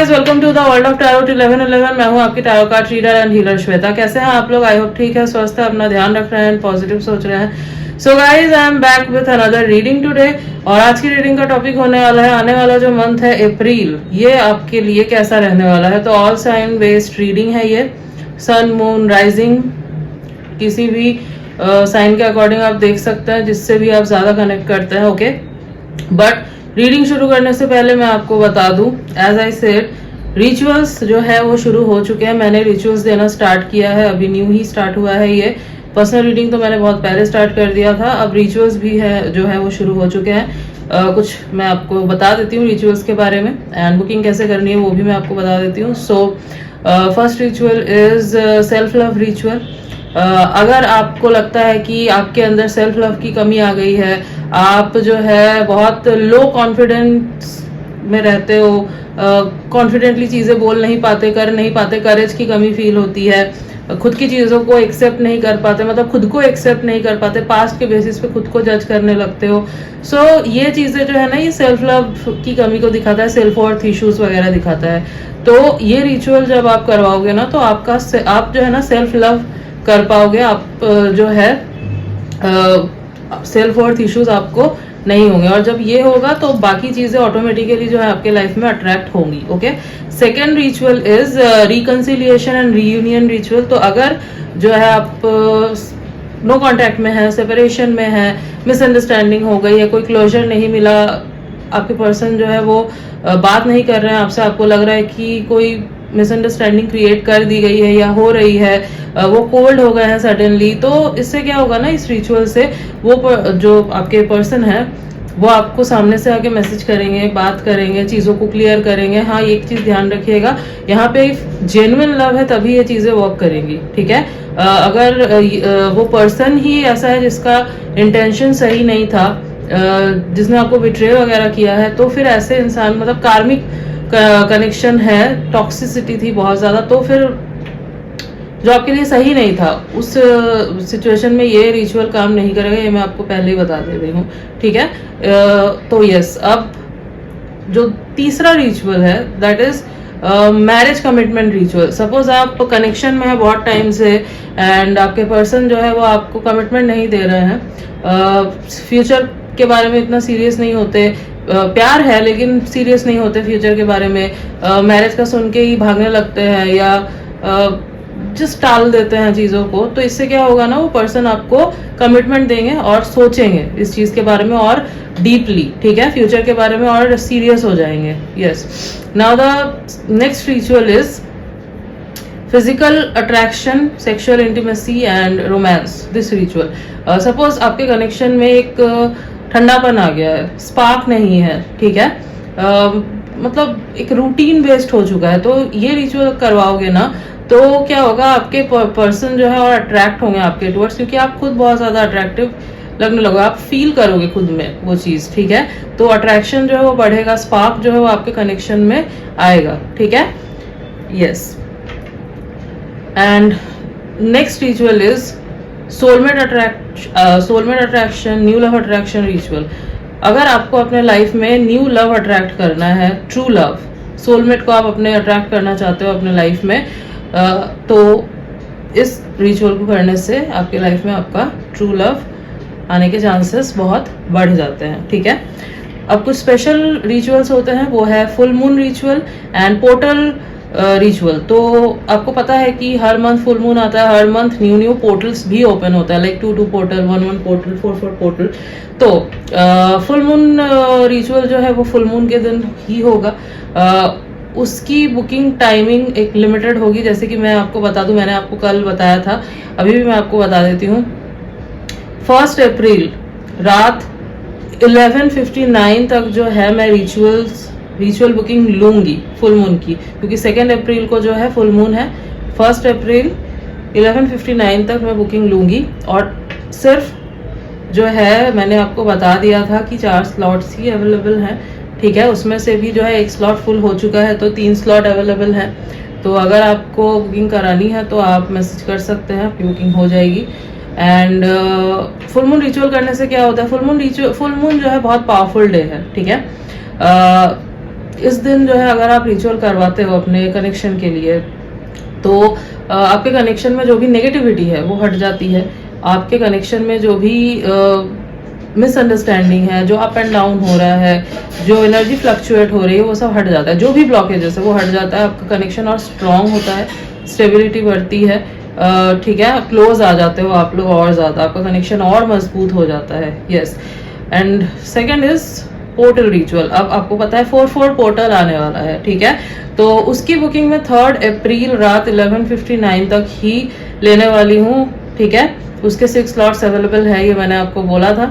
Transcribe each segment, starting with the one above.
Guys, welcome to the world of tarot 1111। मैं हूं आपकी tarot card reader and healer Shweta. कैसे हैं आप लोग? आई होप ठीक है, स्वस्थ है, अपना ध्यान रख रहे हैं, पॉजिटिव सोच रहे हैं। So guys, I am back with another reading today. और आज की रीडिंग का टॉपिक होने वाला है आने वाला जो मंथ है अप्रैल, ये आपके लिए कैसा रहने वाला है। तो ऑल साइन बेस्ड रीडिंग है ये। सन, मून, राइजिंग, किसी भी साइन के अकॉर्डिंग आप देख सकते हैं, जिससे भी आप ज्यादा कनेक्ट करते हैं। ओके, बट रीडिंग शुरू करने से पहले मैं आपको बता दूं, एज आई सेड, रिचुअल्स जो है वो शुरू हो चुके हैं। मैंने रिचुअल्स देना स्टार्ट किया है, अभी न्यू ही स्टार्ट हुआ है ये। पर्सनल रीडिंग तो मैंने बहुत पहले स्टार्ट कर दिया था, अब रिचुअल्स भी है जो है वो शुरू हो चुके हैं। कुछ मैं आपको बता देती हूँ रिचुअल्स के बारे में, एंड बुकिंग कैसे करनी है वो भी मैं आपको बता देती हूँ। So first ritual is self love ritual. अगर आपको लगता है कि आपके अंदर सेल्फ लव की कमी आ गई है, आप जो है बहुत लो कॉन्फिडेंस में रहते हो, कॉन्फिडेंटली चीज़ें बोल नहीं पाते, कर नहीं पाते, करेज की कमी फील होती है, खुद की चीज़ों को एक्सेप्ट नहीं कर पाते, मतलब खुद को एक्सेप्ट नहीं कर पाते, पास्ट के बेसिस पे खुद को जज करने लगते हो। सो ये चीज़ें जो है ना, ये सेल्फ लव की कमी को दिखाता है, सेल्फ वर्थ इश्यूज वगैरह दिखाता है। तो ये रिचुअल जब आप करवाओगे ना, तो आप जो है ना सेल्फ लव कर पाओगे। आप जो है सेल्फ वर्थ इश्यूज आपको नहीं होंगे, और जब ये होगा तो बाकी चीजें ऑटोमेटिकली जो है आपके लाइफ में अट्रैक्ट होंगी। Okay, second ritual is reconciliation and reunion ritual. तो अगर जो है आप नो कांटेक्ट में है, सेपरेशन में है, मिसअंडरस्टैंडिंग हो गई है, कोई क्लोजर नहीं मिला, आपके पर्सन जो है वो बात नहीं कर रहे हैं आपसे, आपको लग रहा है कि कोई मिसअंडरस्टैंडिंग क्रिएट कर दी गई है या हो रही है, वो कोल्ड हो गए हैं सडनली, तो इससे क्या होगा ना, इस रिचुअल से वो जो आपके पर्सन है वो आपको सामने से आके मैसेज करेंगे, बात करेंगे, चीज़ों को क्लियर करेंगे। हाँ, एक चीज़ ध्यान रखिएगा, यहाँ पे जेन्युइन लव है तभी ये चीज़ें वर्क करेंगी, ठीक है। अगर वो पर्सन ही ऐसा है जिसका इंटेंशन सही नहीं था, जिसने आपको बिट्रे वगैरह किया है, तो फिर ऐसे इंसान, मतलब कार्मिक कनेक्शन है, टॉक्सिसिटी थी बहुत ज़्यादा, तो फिर जो आपके लिए सही नहीं था, उस सिचुएशन में ये रिचुअल काम नहीं करेगा, ये मैं आपको पहले ही बता दे रही हूँ, ठीक है। तो यस, अब जो तीसरा रिचुअल है that is marriage commitment ritual. Suppose आप कनेक्शन में है बहुत टाइम से, एंड आपके पर्सन जो है वो आपको कमिटमेंट नहीं दे रहे हैं, फ्यूचर के बारे में इतना सीरियस नहीं होते, प्यार है लेकिन सीरियस नहीं होते फ्यूचर के बारे में, मैरिज का सुन के ही भागने लगते हैं या जस्ट टाल देते हैं चीज़ों को। तो इससे क्या होगा ना, वो पर्सन आपको कमिटमेंट देंगे और सोचेंगे इस चीज़ के बारे में और डीपली, ठीक है, फ्यूचर के बारे में और सीरियस हो जाएंगे। Yes, now the next ritual is physical attraction, sexual intimacy and romance. This ritual, suppose आपके कनेक्शन में एक ठंडापन आ गया है, स्पार्क नहीं है, ठीक है, मतलब एक रूटीन बेस्ड हो चुका है, तो ये रिचुअल करवाओगे ना, तो क्या होगा, आपके पर्सन जो है और अट्रैक्ट होंगे आपके टुवर्ड्स, क्योंकि आप खुद बहुत ज्यादा अट्रैक्टिव लगने लगोगे, आप फील करोगे खुद में वो चीज, ठीक है। तो अट्रैक्शन जो है वो बढ़ेगा, स्पार्क जो है वो आपके कनेक्शन में आएगा, ठीक है। Yes, and next ritual is soulmate attraction, new love attraction ritual. अगर आपको अपने लाइफ में न्यू लव अट्रैक्ट करना है, ट्रू लव, सोलमेट को आप अपने अट्रैक्ट करना चाहते हो अपने लाइफ में, तो इस रिचुअल को करने से आपके लाइफ में आपका ट्रू लव आने के चांसेस बहुत बढ़ जाते हैं, ठीक है। अब कुछ स्पेशल रिचुअल्स होते हैं, वो है full moon ritual and portal ritual. तो आपको पता है कि हर मंथ फुल मून आता है, हर मंथ न्यू पोर्टल्स भी ओपन होता है, लाइक 2 पोर्टल, 1 पोर्टल, 4 पोर्टल। तो फुल मून रिचुअल जो है वो फुल मून के दिन ही होगा। उसकी बुकिंग टाइमिंग एक लिमिटेड होगी, जैसे कि मैं आपको बता दूं, मैंने आपको कल बताया था, अभी भी मैं आपको बता देती हूँ। 1 अप्रैल रात 11:59 तक जो है मैं रिचुअल बुकिंग लूंगी फुल मून की, क्योंकि 2 अप्रैल को जो है फुल मून है। 1 अप्रैल 11:59 तक मैं बुकिंग लूंगी, और सिर्फ जो है मैंने आपको बता दिया था कि 4 स्लॉट्स ही अवेलेबल हैं, ठीक है। उसमें से भी जो है 1 स्लॉट फुल हो चुका है, तो 3 स्लॉट अवेलेबल हैं। तो अगर आपको बुकिंग करानी है तो आप मैसेज कर सकते हैं, आपकी बुकिंग हो जाएगी। एंड फुल मून रिचुअल करने से क्या होता है, फुल मून जो है बहुत पावरफुल डे है, ठीक है। इस दिन जो है अगर आप रिचुअल करवाते हो अपने कनेक्शन के लिए, तो आपके कनेक्शन में जो भी नेगेटिविटी है वो हट जाती है। आपके कनेक्शन में जो भी मिसअंडरस्टैंडिंग है, जो अप एंड डाउन हो रहा है, जो एनर्जी फ्लक्चुएट हो रही है, वो सब हट जाता है। जो भी ब्लॉकेजेस है वो हट जाता है। आपका कनेक्शन और स्ट्रांग होता है, स्टेबिलिटी बढ़ती है, ठीक है, क्लोज आ जाते हो आप लोग और ज़्यादा, आपका कनेक्शन और मजबूत हो जाता है। Yes. And second is portal ritual. अब आपको पता है 4/4 पोर्टल आने वाला है, ठीक है, तो उसकी बुकिंग में 3 अप्रैल रात 11:59 तक ही लेने वाली हूँ, ठीक है। उसके 6 स्लॉट्स अवेलेबल है, ये मैंने आपको बोला था।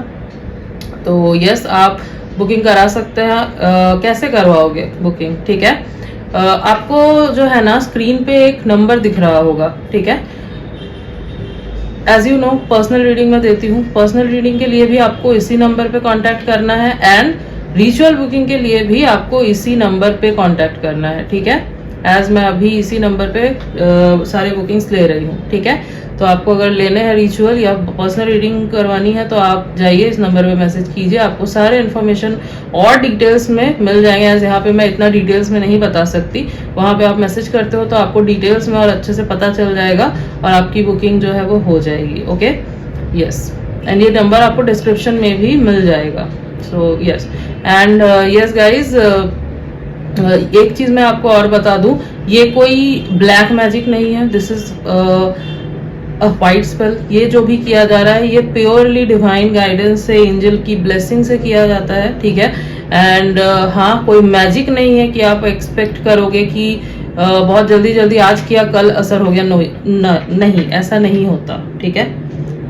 तो यस, आप बुकिंग करा सकते हैं। कैसे करवाओगे बुकिंग, ठीक है, आपको जो है ना स्क्रीन पे एक नंबर दिख रहा होगा, ठीक है। As you know, personal reading में देती हूँ। पर्सनल रीडिंग के लिए भी आपको इसी नंबर पे कांटेक्ट करना है, एंड रिचुअल बुकिंग के लिए भी आपको इसी नंबर पे कांटेक्ट करना है, ठीक है। एज मैं अभी इसी नंबर पे सारे बुकिंग्स ले रही हूँ, ठीक है। तो आपको अगर लेने हैं रिचुअल या पर्सनल रीडिंग करवानी है तो आप जाइए, इस नंबर पे मैसेज कीजिए, आपको सारे इन्फॉर्मेशन और डिटेल्स में मिल जाएंगे। एज यहाँ पे मैं इतना डिटेल्स में नहीं बता सकती, वहाँ पे आप मैसेज करते हो तो आपको डिटेल्स में और अच्छे से पता चल जाएगा और आपकी बुकिंग जो है वो हो जाएगी। Okay, yes. एंड ये नंबर आपको डिस्क्रिप्शन में भी मिल जाएगा। So yes, and yes guys, एक चीज मैं आपको और बता दूं, ये कोई ब्लैक मैजिक नहीं है, this is a white spell. ये जो भी किया जा रहा है ये प्योरली डिवाइन गाइडेंस से, एंजल की ब्लेसिंग से किया जाता है, ठीक है। एंड हाँ, कोई मैजिक नहीं है कि आप एक्सपेक्ट करोगे कि बहुत जल्दी जल्दी आज किया कल असर हो गया। नहीं, ऐसा नहीं होता, ठीक है,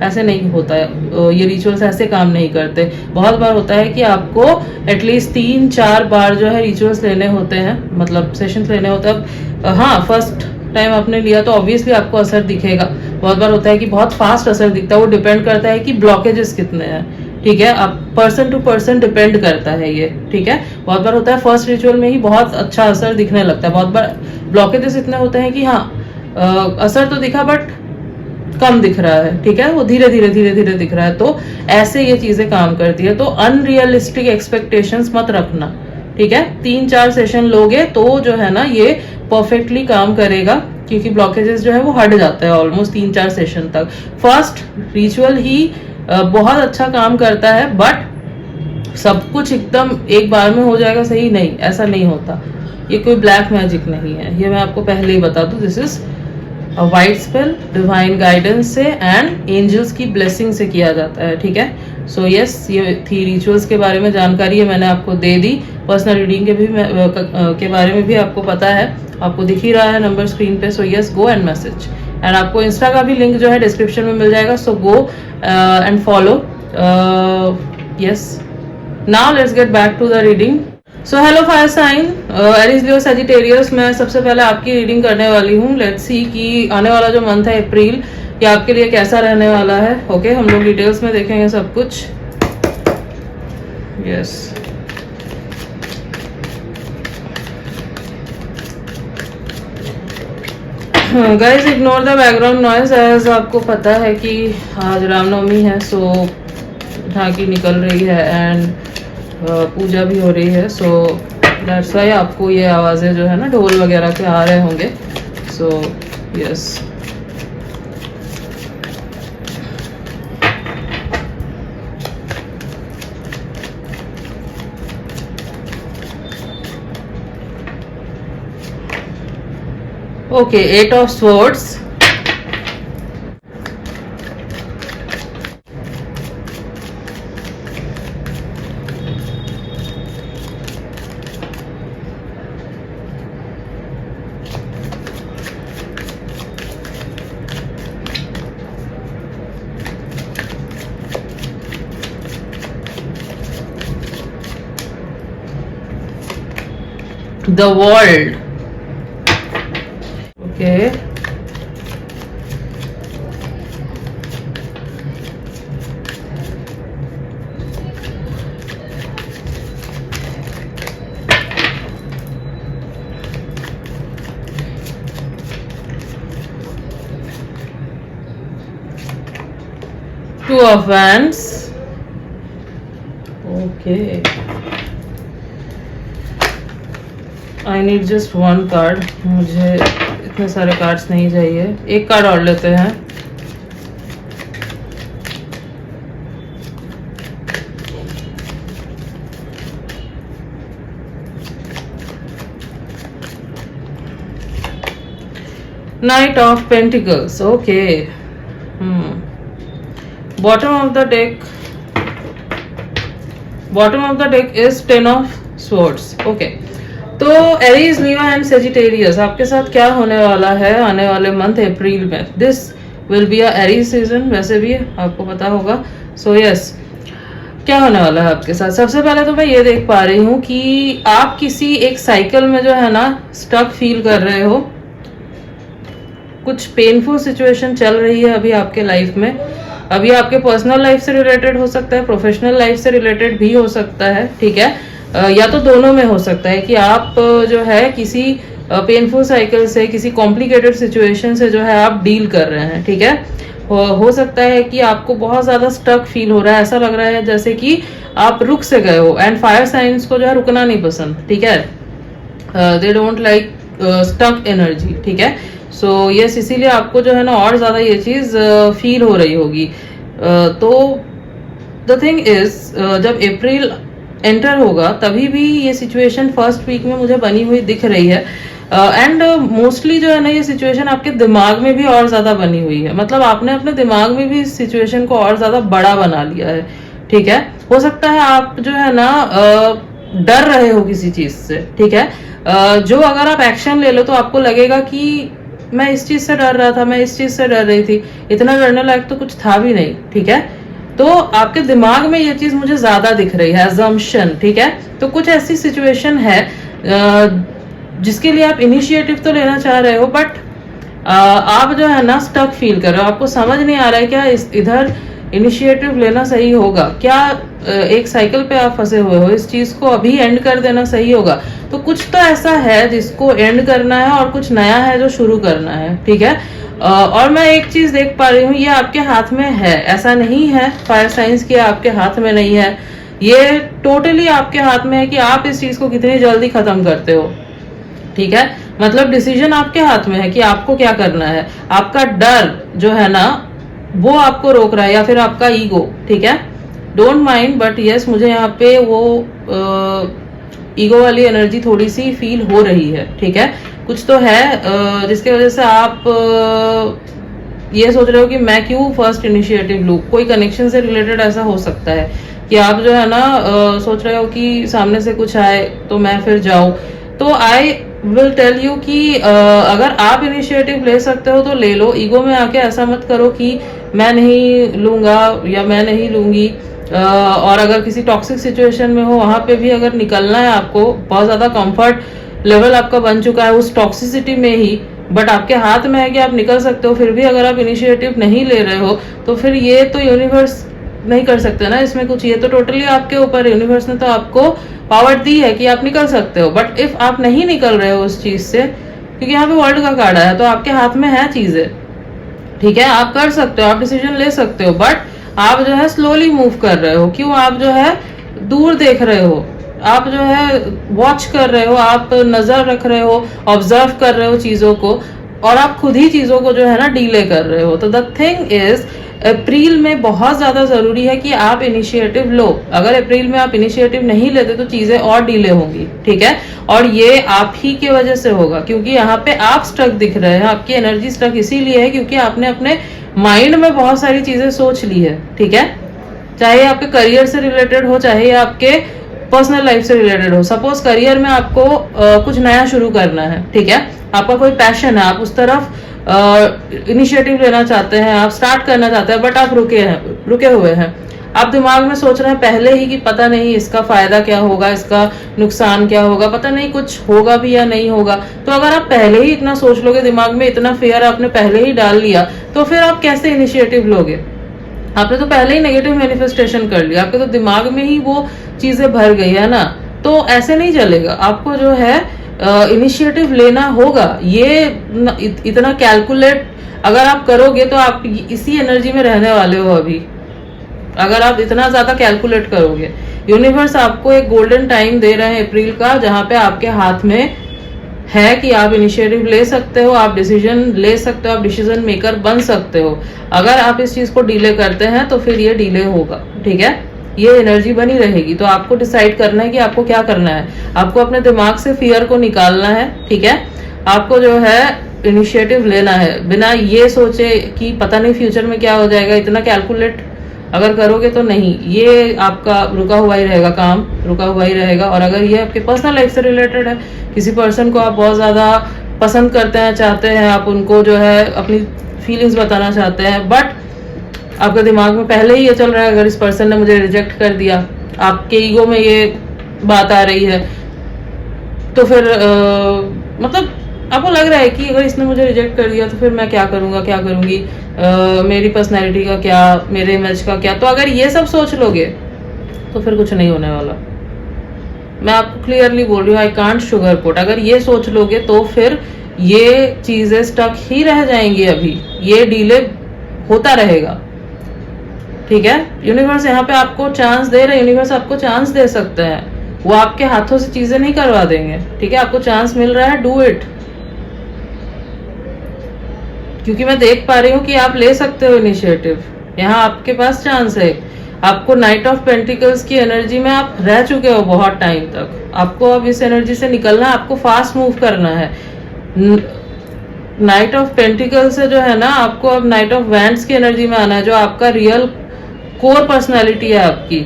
ऐसे नहीं होता है। ये रिचुअल्स ऐसे काम नहीं करते। बहुत बार होता है कि आपको एटलीस्ट 3-4 बार जो है रिचुअल्स लेने होते हैं, मतलब सेशंस लेने होते हैं। हाँ, फर्स्ट टाइम आपने लिया तो ऑब्वियसली आपको असर दिखेगा। बहुत बार होता है कि बहुत फास्ट असर दिखता है, वो डिपेंड करता है कि ब्लॉकेजेस कितने हैं, ठीक है। आप पर्सन टू पर्सन डिपेंड करता है ये, ठीक है। बहुत बार होता है फर्स्ट रिचुअल में ही बहुत अच्छा असर दिखने लगता है, बहुत बार ब्लॉकेजेस इतने होते हैं कि हाँ असर तो दिखा बट कम दिख रहा है, ठीक है, वो धीरे धीरे दिख रहा है। तो ऐसे ये चीजें काम करती है। तो अनरियलिस्टिक एक्सपेक्टेशंस मत रखना, ठीक है। 3-4 सेशन लोगे तो जो है ना ये परफेक्टली काम करेगा, क्योंकि ब्लॉकेजेस जो है वो हट जाता है ऑलमोस्ट 3-4 सेशन तक। फर्स्ट रिचुअल ही बहुत अच्छा काम करता है, बट सब कुछ एकदम एक बार में हो जाएगा सही, नहीं, ऐसा नहीं होता। ये कोई ब्लैक मैजिक नहीं है, ये मैं आपको पहले ही बता दूं। This is a white spell, divine guidance से एंड एंजल्स की ब्लेसिंग से किया जाता है, ठीक है। सो यस, ये थी रिचुअल्स के बारे में जानकारी, है मैंने आपको दे दी। पर्सनल रीडिंग के बारे में भी आपको पता है, आपको दिख ही रहा है नंबर स्क्रीन पे। So yes, go and message. And आपको इंस्टा का भी लिंक जो है डिस्क्रिप्शन में मिल जाएगा, so go and follow. Yes, now let's get back to the reading. So hello fire sign, Aries, Leo, Sagittarius, मैं सबसे पहले आपकी रीडिंग करने वाली हूँ। लेट्स सी कि आने वाला जो मंथ है अप्रैल, ये आपके लिए कैसा रहने वाला है। ओके, हम लोग डिटेल्स में देखेंगे सब कुछ। Yes, guys ignore the background noise, as आपको पता है कि आज रामनवमी है, सो झांकी निकल रही है एंड पूजा भी हो रही है। सो दैट्स वाई आपको ये आवाज़ें जो है ना ढोल वगैरह के आ रहे होंगे। So yes, okay, 8 of swords, the world. Okay, Two of Wands. Okay, I need just one card, मुझे इतने सारे कार्ड्स नहीं चाहिए, एक कार्ड और लेते हैं। Knight of Pentacles, okay. Bottom of the deck is Ten of Swords, okay. तो एरीज, लीवा एंड सेजिटेरियस, आपके साथ क्या होने वाला है आने वाले मंथ अप्रैल में? This will be a Aries season, वैसे भी आपको पता होगा। सो यस, क्या होने वाला है आपके साथ? सबसे पहले तो मैं ये देख पा रही हूँ कि आप किसी एक साइकिल में जो है ना स्टक फील कर रहे हो। कुछ पेनफुल सिचुएशन चल रही है अभी आपके लाइफ में। अभी आपके पर्सनल लाइफ से रिलेटेड हो सकता है, प्रोफेशनल लाइफ से रिलेटेड भी हो सकता है, ठीक है। या तो दोनों में हो सकता है कि आप जो है किसी पेनफुल साइकिल से, किसी कॉम्प्लिकेटेड सिचुएशन से जो है आप डील कर रहे हैं, ठीक है। हो सकता है कि आपको बहुत ज्यादा स्टक फील हो रहा है, ऐसा लग रहा है जैसे कि आप रुक से गए हो। एंड फायर साइंस को जो है रुकना नहीं पसंद, ठीक है। They don't like stuck energy, ठीक है। सो यस, इसीलिए आपको जो है ना और ज्यादा ये चीज फील हो रही होगी। तो द थिंग इज, जब अप्रैल एंटर होगा तभी भी ये सिचुएशन फर्स्ट वीक में मुझे बनी हुई दिख रही है। एंड मोस्टली जो है ना ये सिचुएशन आपके दिमाग में भी और ज्यादा बनी हुई है। मतलब आपने अपने दिमाग में भी इस सिचुएशन को और ज्यादा बड़ा बना लिया है, ठीक है। हो सकता है आप जो है ना डर रहे हो किसी चीज से, ठीक है। जो अगर आप एक्शन ले लो तो आपको लगेगा कि मैं इस चीज से डर रहा था, मैं इस चीज से डर रही थी, इतना डरने लायक तो कुछ था भी नहीं, ठीक है। तो आपके दिमाग में ये चीज मुझे ज्यादा दिख रही है, अजम्पशन, ठीक है। तो कुछ ऐसी सिचुएशन है जिसके लिए आप इनिशिएटिव तो लेना चाह रहे हो, बट आप जो है ना स्टक फील कर रहे हो। आपको समझ नहीं आ रहा है क्या इधर इनिशिएटिव लेना सही होगा क्या। एक साइकिल पे आप फंसे हुए हो, इस चीज को अभी एंड कर देना सही होगा। तो कुछ तो ऐसा है जिसको एंड करना है और कुछ नया है जो शुरू करना है, ठीक है। और मैं एक चीज देख पा रही हूँ, ये आपके हाथ में है, ऐसा नहीं है फायर साइंस की आपके हाथ में नहीं है। ये टोटली आपके हाथ में है कि आप इस चीज को कितनी जल्दी खत्म करते हो, ठीक है। मतलब डिसीजन आपके हाथ में है कि आपको क्या करना है। आपका डर जो है ना वो आपको रोक रहा है, या फिर आपका ईगो, ठीक है। डोंट माइंड, बट यस मुझे यहाँ पे वो ईगो वाली एनर्जी थोड़ी सी फील हो रही है, ठीक है। कुछ तो है जिसकी वजह से आप ये सोच रहे हो कि मैं क्यों फर्स्ट इनिशिएटिव लूँ। कोई कनेक्शन से रिलेटेड ऐसा हो सकता है कि आप जो है ना सोच रहे हो कि सामने से कुछ आए तो मैं फिर जाऊं। तो आई विल टेल यू कि अगर आप इनिशिएटिव ले सकते हो तो ले लो। ईगो में आके ऐसा मत करो कि मैं नहीं लूंगा या मैं नहीं लूंगी। और अगर किसी टॉक्सिक सिचुएशन में हो, वहां पे भी अगर निकलना है आपको, बहुत ज्यादा कंफर्ट लेवल आपका बन चुका है उस टॉक्सिसिटी में ही, बट आपके हाथ में है कि आप निकल सकते हो, फिर भी अगर आप इनिशिएटिव नहीं ले रहे हो तो फिर ये तो यूनिवर्स नहीं कर सकते ना इसमें कुछ। ये तो टोटली आपके ऊपर, यूनिवर्स ने तो आपको पावर दी है कि आप निकल सकते हो। बट इफ आप नहीं निकल रहे हो उस चीज से, क्योंकि यहाँ पे वर्ल्ड का कार्ड आया, तो आपके हाथ में है चीजें, ठीक है। आप कर सकते हो, आप डिसीजन ले सकते हो, बट आप जो है स्लोली मूव कर रहे हो। क्यों? आप जो है दूर देख रहे हो, आप जो है वॉच कर रहे हो, आप नजर रख रहे हो, ऑब्जर्व कर रहे हो चीजों को, और आप खुद ही चीजों को जो है ना डीले कर रहे हो। तो द थिंग इज, अप्रैल में बहुत ज्यादा जरूरी है कि आप इनिशिएटिव लो। अगर अप्रैल में आप इनिशिएटिव नहीं लेते तो चीजें और डिले होंगी, ठीक है। और ये आप ही की वजह से होगा, क्योंकि यहाँ पे आप स्टक दिख रहे हैं। आपकी एनर्जी स्टक इसीलिए है क्योंकि आपने अपने माइंड में बहुत सारी चीजें सोच ली है, ठीक है। चाहे आपके करियर से रिलेटेड हो, चाहे आपके पर्सनल लाइफ से रिलेटेड हो। सपोज करियर में आपको कुछ नया शुरू करना है, ठीक है। आपका कोई पैशन है, आप उस तरफ इनिशिएटिव लेना चाहते हैं, आप स्टार्ट करना चाहते हैं, बट आप रुके हुए हैं। आप दिमाग में सोच रहे हैं पहले ही कि पता नहीं इसका फायदा क्या होगा, इसका नुकसान क्या होगा, पता नहीं कुछ होगा भी या नहीं होगा। तो अगर आप पहले ही इतना सोच लोगे, दिमाग में इतना फियर आपने पहले ही डाल लिया, तो फिर आप कैसे इनिशिएटिव लोगे? आपने तो पहले ही नेगेटिव मैनिफेस्टेशन कर लिया, आपके तो दिमाग में ही वो चीजें भर गई है ना। तो ऐसे नहीं चलेगा, आपको जो है इनिशिएटिव लेना होगा। ये इतना कैलकुलेट अगर आप करोगे तो आप इसी एनर्जी में रहने वाले हो अभी। अगर आप इतना ज्यादा कैलकुलेट करोगे, यूनिवर्स आपको एक गोल्डन टाइम दे रहे हैं अप्रैल का, जहां पे आपके हाथ में है कि आप इनिशिएटिव ले सकते हो, आप डिसीजन ले सकते हो, आप डिसीजन मेकर बन सकते हो। अगर आप इस चीज को डिले करते हैं तो फिर ये डिले होगा, ठीक है, ये एनर्जी बनी रहेगी। तो आपको डिसाइड करना है कि आपको क्या करना है। आपको अपने दिमाग से फियर को निकालना है, ठीक है। आपको जो है इनिशिएटिव लेना है, बिना ये सोचे कि पता नहीं फ्यूचर में क्या हो जाएगा। इतना कैलकुलेट अगर करोगे तो नहीं, ये आपका रुका हुआ ही रहेगा, काम रुका हुआ ही रहेगा। और अगर ये आपके पर्सनल लाइफ से रिलेटेड है, किसी पर्सन को आप बहुत ज्यादा पसंद करते हैं, चाहते हैं, आप उनको जो है अपनी फीलिंग्स बताना चाहते हैं, बट आपके दिमाग में पहले ही ये चल रहा है अगर इस पर्सन ने मुझे रिजेक्ट कर दिया, आपके ईगो में ये बात आ रही है, तो फिर मतलब आपको लग रहा है कि अगर इसने मुझे रिजेक्ट कर दिया तो फिर मैं क्या करूंगा, क्या करूंगी, मेरी पर्सनैलिटी का क्या, मेरे इमेज का क्या। तो अगर ये सब सोच लोगे तो फिर कुछ नहीं होने वाला। मैं आपको क्लियरली बोल रही हूँ, आई कांट शुगर कोट। अगर ये सोच लोगे तो फिर ये चीजें स्टक ही रह जाएंगी, अभी ये डिले होता रहेगा, ठीक है। यूनिवर्स यहाँ पे आपको चांस दे रहा है, यूनिवर्स आपको चांस दे सकता है, वो आपके हाथों से चीजें नहीं करवा देंगे, ठीक है। आपको चांस मिल रहा है, डू इट, क्योंकि मैं देख पा रही हूँ कि आप ले सकते हो इनिशिएटिव, यहाँ आपके पास चांस है। आपको नाइट ऑफ पेंटिकल्स की एनर्जी में आप रह चुके हो बहुत टाइम तक, आपको अब इस एनर्जी से निकलना है, आपको फास्ट मूव करना है। नाइट ऑफ पेंटिकल से जो है ना, आपको अब नाइट ऑफ वैंड्स की एनर्जी में आना है, जो आपका रियल कोर पर्सनालिटी है आपकी।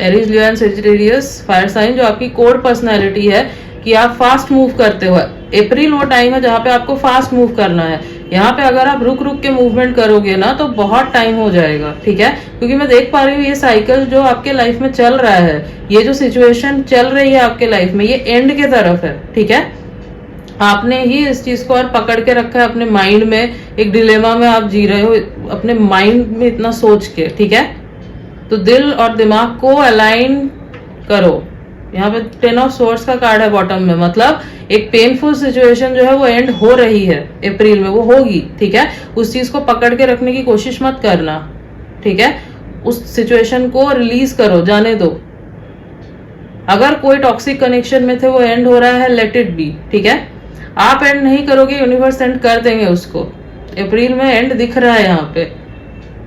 Aries, Leo and Sagittarius fire sign, जो आपकी कोर पर्सनालिटी है कि आप फास्ट मूव करते हो। अप्रैल वो टाइम है जहाँ पे आपको फास्ट मूव करना है। यहाँ पे अगर आप रुक रुक के मूवमेंट करोगे ना तो बहुत टाइम हो जाएगा, ठीक है। क्योंकि मैं देख पा रही हूँ ये साइकिल जो आपके लाइफ में चल रहा है, ये जो सिचुएशन चल रही है आपके लाइफ में, ये एंड के तरफ है, ठीक है। आपने ही इस चीज को और पकड़ के रखा है अपने माइंड में, एक डिलेमा में आप जी रहे हो अपने माइंड में इतना सोच के, ठीक है। तो दिल और दिमाग को अलाइन करो। यहाँ पे 10 ऑफ सोर्ड्स का कार्ड है बॉटम में, मतलब एक पेनफुल सिचुएशन जो है वो एंड हो रही है अप्रैल में, वो होगी, ठीक है। उस चीज को पकड़ के रखने की कोशिश मत करना, ठीक है। उस सिचुएशन को रिलीज करो, जाने दो। अगर कोई टॉक्सिक कनेक्शन में थे वो एंड हो रहा है, लेट इट बी, ठीक है। आप एंड नहीं करोगे, यूनिवर्स एंड कर देंगे उसको। अप्रैल में एंड दिख रहा है यहाँ पे।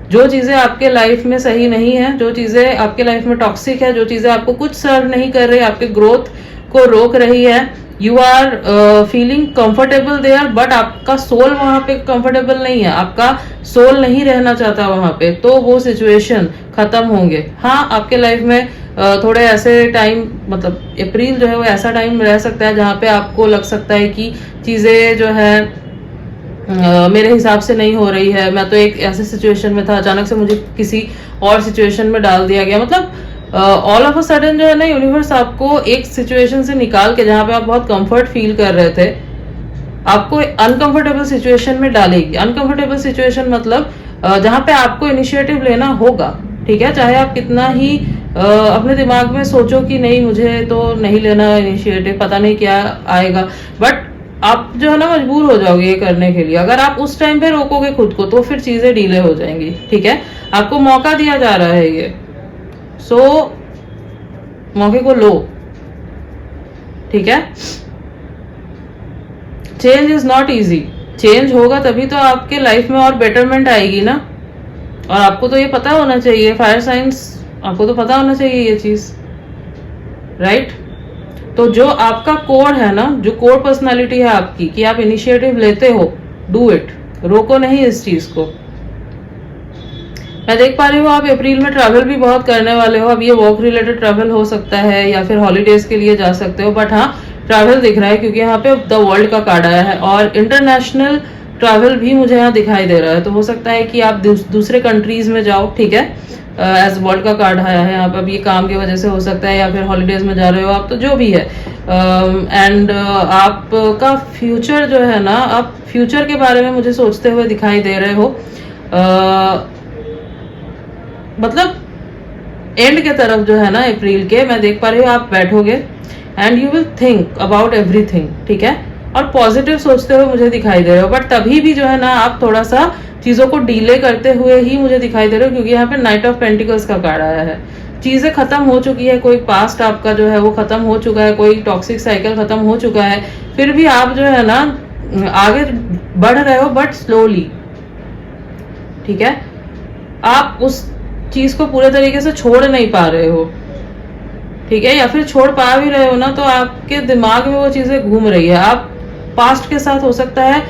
जो चीजें आपके लाइफ में सही नहीं है, जो चीजें आपके लाइफ में टॉक्सिक है, जो चीजें आपको कुछ सर्व नहीं कर रही, आपके ग्रोथ को रोक रही है, you are feeling comfortable there, but आपका सोल वहां पे कंफर्टेबल नहीं है, आपका सोल नहीं रहना चाहता वहां पे, तो वो सिचुएशन खत्म होंगे। हाँ, आपके लाइफ में थोड़े ऐसे टाइम, मतलब अप्रैल जो है वो ऐसा टाइम रह सकता है जहाँ पे आपको लग सकता है कि चीजें जो है मेरे हिसाब से नहीं हो रही है। मैं तो एक ऐसे सिचुएशन में था, अचानक से मुझे किसी और सिचुएशन में डाल दिया गया। मतलब ऑल ऑफ अ सडन जो है ना, यूनिवर्स आपको एक सिचुएशन से निकाल के, जहाँ पे आप बहुत कंफर्ट फील कर रहे थे, आपको अनकंफर्टेबल सिचुएशन में डालेगी। अनकंफर्टेबल सिचुएशन मतलब जहाँ पे आपको इनिशिएटिव लेना होगा, ठीक है। चाहे आप कितना ही अपने दिमाग में सोचो कि नहीं, मुझे तो नहीं लेना इनिशिएटिव, पता नहीं क्या आएगा, बट आप जो है ना मजबूर हो जाओगे ये करने के लिए। अगर आप उस टाइम पे रोकोगे खुद को तो फिर चीजें डिले हो जाएंगी, ठीक है। आपको मौका दिया जा रहा है ये, सो मौके को लो, ठीक है। Change is not easy, change होगा तभी तो आपके लाइफ में और बेटरमेंट आएगी ना। और आपको तो ये पता होना चाहिए, फायर साइंस, आपको तो पता होना चाहिए ये चीज, राइट। तो जो आपका कोर है ना, जो कोर पर्सनालिटी है आपकी, कि आप इनिशिएटिव लेते हो, डू इट, रोको नहीं इस चीज को। मैं देख पा रही हूँ आप अप्रैल में ट्रैवल भी बहुत करने वाले हो। अब ये वर्क रिलेटेड ट्रैवल हो सकता है या फिर हॉलीडेज के लिए जा सकते हो, बट हाँ ट्रैवल दिख रहा है क्योंकि यहाँ पे द वर्ल्ड का कार्ड आया है, और इंटरनेशनल ट्रैवल भी मुझे यहाँ दिखाई दे रहा है। तो हो सकता है कि आप दूसरे कंट्रीज में जाओ, ठीक है। एज वर्ल्ड का कार्ड आया है यहाँ पे। अब ये काम की वजह से हो सकता है या फिर हॉलीडेज में जा रहे हो आप, तो जो भी है। एंड आपका फ्यूचर जो है ना, आप फ्यूचर के बारे में मुझे सोचते हुए दिखाई दे रहे हो। मतलब एंड के तरफ जो है ना अप्रैल के, मैं देख पा रही हूँ आप बैठोगे and you will think about everything, ठीक है। और पॉजिटिव सोचते हुए मुझे दिखाई दे रहे हो, बट तभी भी जो है ना आप थोड़ा सा चीजों को डीले करते हुए ही मुझे दिखाई दे रहे हो, क्योंकि यहाँ पे नाइट ऑफ पेंटिकल्स का कार्ड आया है। चीजें खत्म हो चुकी है, कोई पास्ट आपका जो है वो खत्म हो चुका है, कोई टॉक्सिक साइकिल खत्म हो चुका है, फिर भी आप जो है ना आगे बढ़ रहे हो बट स्लोली, ठीक है। आप उस चीज को पूरे तरीके से छोड़ नहीं पा रहे हो, ठीक है, या फिर छोड़ पा भी रहे हो ना तो आपके दिमाग में वो चीजें घूम रही है। आप पास्ट के साथ हो सकता है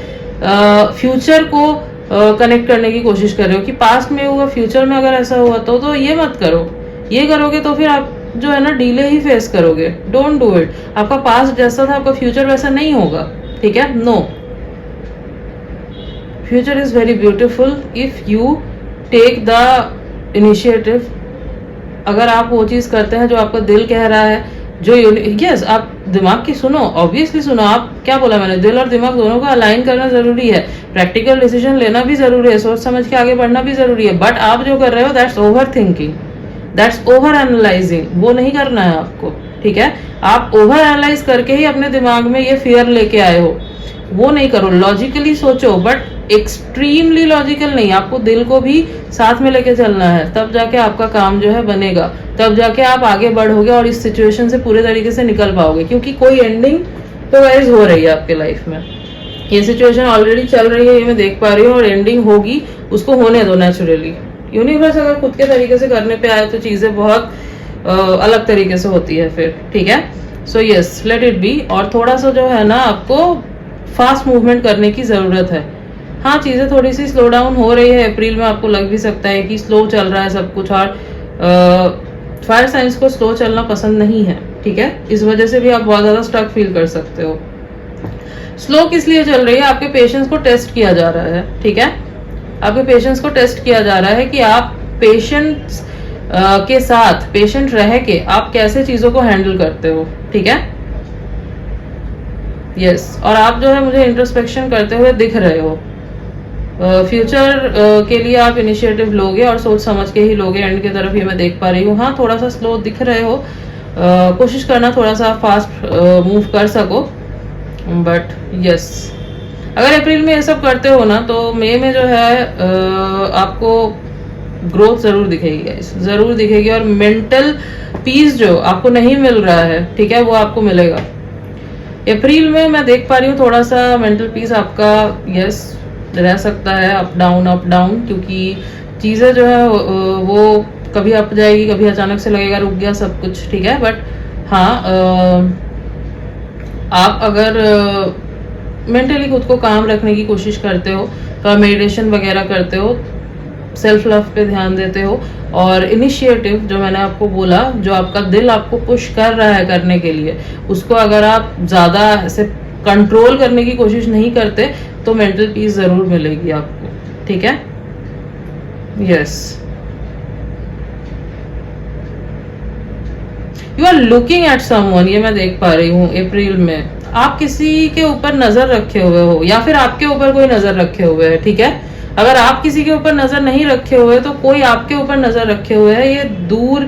फ्यूचर को कनेक्ट करने की कोशिश कर रहे हो कि पास्ट में हुआ, फ्यूचर में अगर ऐसा हुआ तो ये मत करो। ये करोगे तो फिर आप जो है ना डिले ही फेस करोगे। Don't do it. आपका पास्ट जैसा था आपका फ्यूचर वैसा नहीं होगा, ठीक है। No, future is very beautiful if you take the initiative. अगर आप वो चीज करते हैं जो आपका दिल कह रहा है, जो यस आप दिमाग की सुनो, ऑब्वियसली सुनो। आप क्या बोला मैंने, दिल और दिमाग दोनों को अलाइन करना जरूरी है, प्रैक्टिकल डिसीजन लेना भी जरूरी है, सोच समझ के आगे बढ़ना भी जरूरी है। बट आप जो कर रहे हो that's over thinking, that's over analysing. वो नहीं करना है आपको, ठीक है। आप ओवर एनालाइज करके ही अपने दिमाग में ये फियर लेके आए हो, वो नहीं करो। लॉजिकली सोचो बट एक्सट्रीमली लॉजिकल नहीं, आपको दिल को भी साथ में लेके चलना है, तब जाके आपका काम जो है बनेगा, तब जाके आप आगे बढ़ोगे और इस सिचुएशन से पूरे तरीके से निकल पाओगे। क्योंकि कोई एंडिंग तो गाइस हो रही है आपके लाइफ में, ये सिचुएशन ऑलरेडी चल रही है, ये मैं देख पा रही हूँ, और एंडिंग होगी, उसको होने दो नेचुरली। यूनिवर्स अगर खुद के तरीके से करने पे आए तो चीजें बहुत अलग तरीके से होती है फिर, ठीक है। So yes, let it be. और थोड़ा सा जो है ना आपको फास्ट मूवमेंट करने की जरूरत है। हाँ, चीजें थोड़ी सी स्लो डाउन हो रही है, अप्रैल में आपको लग भी सकता है कि स्लो चल रहा है सब कुछ, और फायर साइंस को स्लो चलना पसंद नहीं है, ठीक है। इस वजह से भी आप बहुत ज्यादा स्टक फील कर सकते हो। स्लो किस लिए चल रही है, आपके पेशेंस को टेस्ट किया जा रहा है, ठीक है। आपके पेशेंस को टेस्ट किया जा रहा है कि आप पेशेंस के साथ, पेशेंट रह के आप कैसे चीजों को हैंडल करते हो, ठीक है। यस, और आप जो है मुझे इंट्रोस्पेक्शन करते हुए दिख रहे हो। फ्यूचर के लिए आप इनिशिएटिव लोगे और सोच समझ के ही लोगे एंड की तरफ, ये मैं देख पा रही हूँ। हाँ, थोड़ा सा स्लो दिख रहे हो, कोशिश करना थोड़ा सा फास्ट मूव कर सको। बट यस, अगर अप्रैल में ये सब करते हो ना तो मई में जो है आपको ग्रोथ जरूर दिखेगी गाइस, जरूर दिखेगी। और मेंटल पीस जो आपको नहीं मिल रहा है, ठीक है, वो आपको मिलेगा। अप्रैल में मैं देख पा रही हूँ थोड़ा सा मेंटल पीस आपका यस रह सकता है, अप डाउन, क्योंकि चीजें जो है वो कभी अप जाएगी, कभी अचानक से लगेगा रुक गया सब कुछ, ठीक है। बट हाँ, आप अगर मेंटली खुद को काम रखने की कोशिश करते हो, तो मेडिटेशन वगैरह करते हो, सेल्फ लव पे ध्यान देते हो, और इनिशिएटिव जो मैंने आपको बोला, जो आपका दिल आपको पुश कर रहा है करने के लिए, उसको अगर आप ज्यादा ऐसे कंट्रोल करने की कोशिश नहीं करते तो मेंटल पीस जरूर मिलेगी आपको, ठीक है। Yes, you are looking at someone, ये मैं देख पा रही हूँ अप्रैल में। आप किसी के ऊपर नजर रखे हुए हो या फिर आपके ऊपर कोई नजर रखे हुए है, ठीक है। अगर आप किसी के ऊपर नजर नहीं रखे हुए तो कोई आपके ऊपर नजर रखे हुए है। ये दूर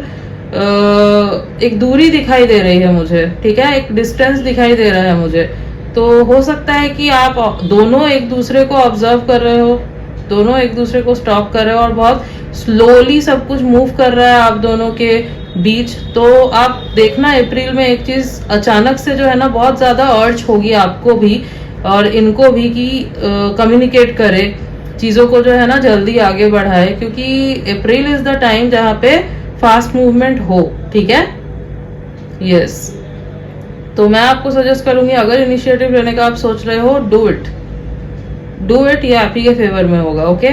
एक दूरी दिखाई दे रही है मुझे, ठीक है, एक डिस्टेंस दिखाई दे रहा है मुझे। तो हो सकता है कि आप दोनों एक दूसरे को ऑब्जर्व कर रहे हो, दोनों एक दूसरे को स्टॉप कर रहे हो, और बहुत स्लोली सब कुछ मूव कर रहा है आप दोनों के बीच। तो आप देखना अप्रैल में एक चीज अचानक से जो है ना बहुत ज्यादा अर्ज होगी आपको भी और इनको भी कि कम्युनिकेट करे, चीजों को जो है ना जल्दी आगे बढ़ाए, क्योंकि अप्रैल इज द टाइम जहाँ पे फास्ट मूवमेंट हो, ठीक है। यस, तो मैं आपको सजेस्ट करूंगी अगर इनिशिएटिव लेने का आप सोच रहे हो, डू इट, ये आप ही के फेवर में होगा, okay.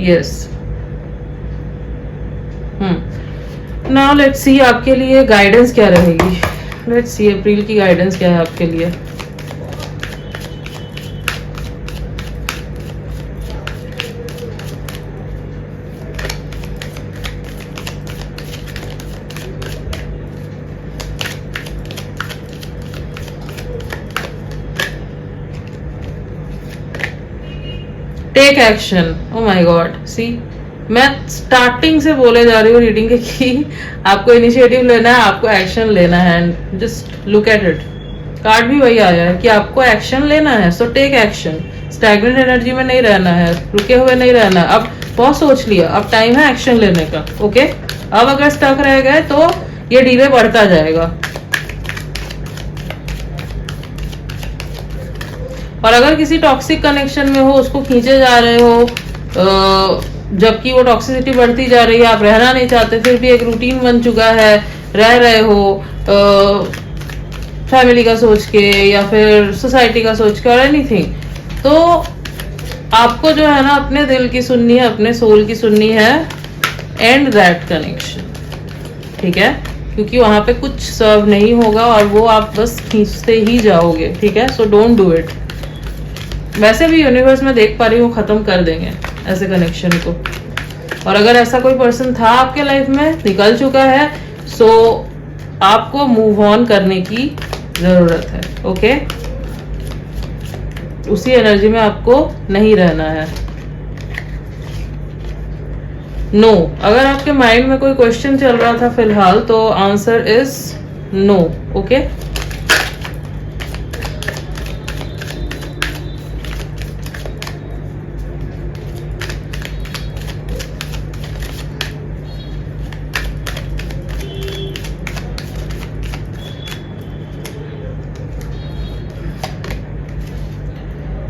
Yes, now let's see आपके लिए गाइडेंस क्या रहेगी। लेट्स सी अप्रैल की गाइडेंस क्या है आपके लिए। Take action, oh my God, see मैं स्टार्टिंग से बोले जा रही हूँ रीडिंग के कि आपको इनिशिएटिव लेना है, आपको एक्शन लेना है, and just look at it. Card भी वही आया है कि आपको एक्शन लेना है, so take action. Stagnant energy में नहीं रहना है, रुके हुए नहीं रहना। अब बहुत सोच लिया, अब टाइम है एक्शन लेने का। ओके, अब अगर स्टक रह गए तो ये डिले बढ़ता जाएगा। और अगर किसी टॉक्सिक कनेक्शन में हो, उसको खींचे जा रहे हो, जबकि वो टॉक्सिसिटी बढ़ती जा रही है, आप रहना नहीं चाहते, फिर भी एक रूटीन बन चुका है, रह रहे हो फैमिली का सोच के या फिर सोसाइटी का सोच के और एनीथिंग, तो आपको जो है ना अपने दिल की सुननी है, अपने सोल की सुननी है, एंड दैट कनेक्शन, ठीक है, क्योंकि वहां पे कुछ सर्व नहीं होगा और वो आप बस खींचते ही जाओगे, ठीक है। So don't do it. वैसे भी यूनिवर्स में देख पा रही हूँ खत्म कर देंगे ऐसे कनेक्शन को, और अगर ऐसा कोई पर्सन था आपके लाइफ में, निकल चुका है, सो आपको मूव ऑन करने की जरूरत है। ओके, उसी एनर्जी में आपको नहीं रहना है। नो, अगर आपके माइंड में कोई क्वेश्चन चल रहा था फिलहाल, तो answer is no. Okay,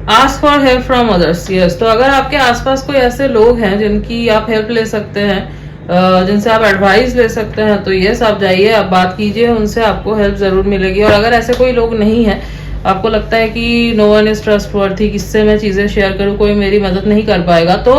ask for help from others. Yes, तो अगर आपके आसपास कोई ऐसे लोग हैं जिनकी आप हेल्प ले सकते हैं, जिनसे आप एडवाइस ले सकते हैं, तो यस आप जाइए, आप बात कीजिए उनसे, आपको हेल्प जरूर मिलेगी। और अगर ऐसे कोई लोग नहीं है, आपको लगता है कि नो वन इज ट्रस्टवर्थी, किससे मैं चीजें शेयर करूँ, कोई मेरी मदद नहीं कर पाएगा, तो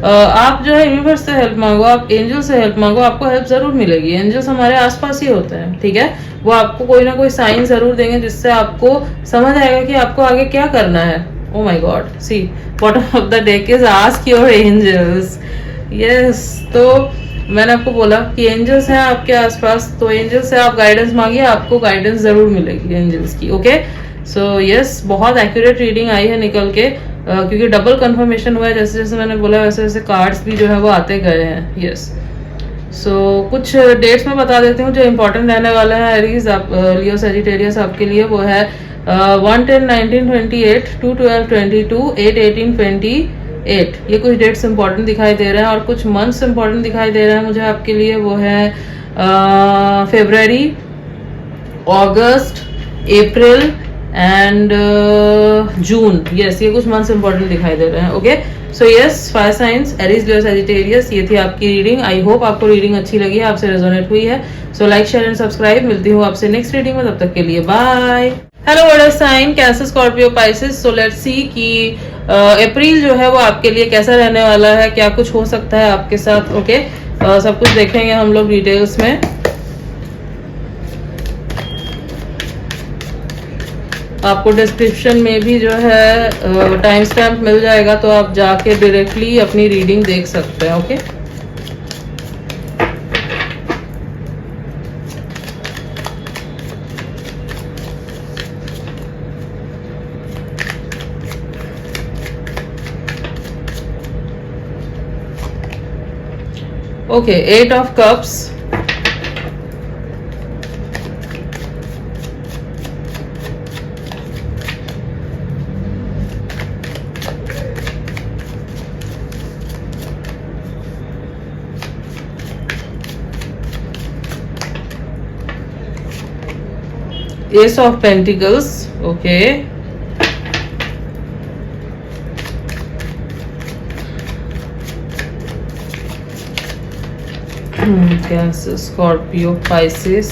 आप जो है यूनिवर्स से हेल्प मांगो, आप एंजल से हेल्प मांगो, आपको हेल्प जरूर मिलेगी। एंजल्स हमारे आसपास ही होते हैं, ठीक है, वो आपको कोई ना कोई साइन जरूर देंगे जिससे आपको समझ आएगा कि आपको आगे क्या करना है। Oh my God, see, bottom of the deck is ask your angels. Yes, तो मैंने आपको बोला कि एंजल्स हैं आपके आसपास, तो एंजल्स से आप गाइडेंस मांगिए, आपको गाइडेंस जरूर मिलेगी एंजल्स की। ओके, सो यस, बहुत एक्यूरेट रीडिंग आई है निकल के, क्योंकि डबल कंफर्मेशन हुआ है, जैसे जैसे मैंने बोला वैसे वैसे कार्ड्स भी जो है वो आते गए हैं। यस, सो कुछ डेट्स में बता देती हूँ जो इम्पोर्टेंट रहने वाले हैं एरीज, आप लियो सजिटेरियस आपके लिए, वो है 1-10-19-28, 2-12-22, 8-18-28। ये कुछ डेट्स इंपॉर्टेंट दिखाई दे रहे हैं, और कुछ मंथ्स इंपॉर्टेंट दिखाई दे रहे हैं मुझे आपके लिए, वो है फरवरी, अगस्त, अप्रैल एंड जून। यस, ये कुछ मंथ्स इंपॉर्टेंट दिखाई दे रहे हैं। Okay, so yes, fire signs, Aries, Leo, Sagittarius, ये थी आपकी रीडिंग। आई होप आपको रीडिंग अच्छी लगी है, आपसे रेजोनेट हुई है। So like, share and subscribe. मिलती हूँ आपसे नेक्स्ट रीडिंग में, तब तक के लिए bye. Hello water sign, Cancer, Scorpio, Pisces. So let's see कि अप्रैल जो है वो आपके लिए कैसा रहने वाला है, क्या कुछ हो सकता है आपके साथ। ओके, सब कुछ देखेंगे हम लोग डिटेल्स में। आपको डिस्क्रिप्शन में भी जो है टाइम स्टैम्प मिल जाएगा, तो आप जाके डायरेक्टली अपनी रीडिंग देख सकते हैं। Okay, Okay, 8 of Cups, Ace of Pentacles. Okay, cancer, Scorpio, Pisces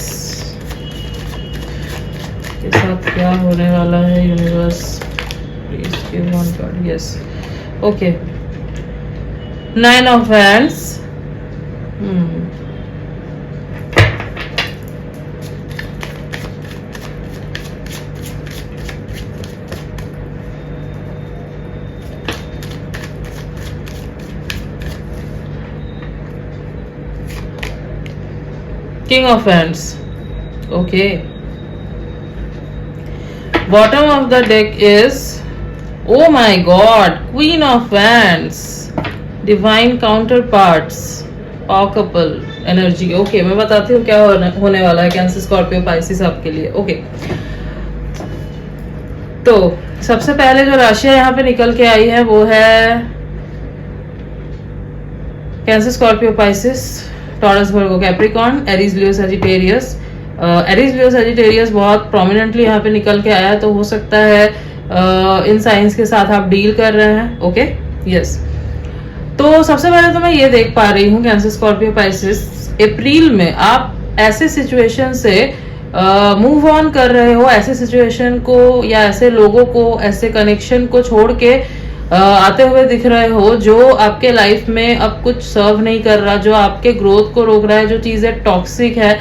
के साथ क्या होने वाला है universe, please give one card. Yes, okay, 9 of Wands, King of Wands. Okay, bottom of the deck is, oh my God, Queen of Wands, Divine Counterparts, Power Couple Energy. Okay, मैं बताती हूँ क्या होने वाला है कैंसर, स्कॉर्पियो, पाइसेस आपके लिए। Okay, तो सबसे पहले जो राशियां यहाँ पे निकल के आई है वो है cancer, Scorpio, Pisces, taurus, Virgo, Capricorn, Aries, Leo, Sagittarius. Aries, Leo, Sagittarius बहुत प्रोमिनेंटली यहाँ पे निकल के आया, तो हो सकता है इन साइंस के साथ आप डील कर रहे हैं। Okay, yes. तो सबसे पहले तो मैं ये देख पा रही हूँ कैंसर, स्कॉर्पियो, पाइसिस, अप्रैल में आप ऐसे सिचुएशन से मूव ऑन कर रहे हो, ऐसे सिचुएशन को या ऐसे लोगों को, ऐसे कनेक्शन को छोड़ के आते हुए दिख रहे हो जो आपके लाइफ में अब कुछ सर्व नहीं कर रहा, जो आपके ग्रोथ को रोक रहा है, जो चीजें टॉक्सिक है,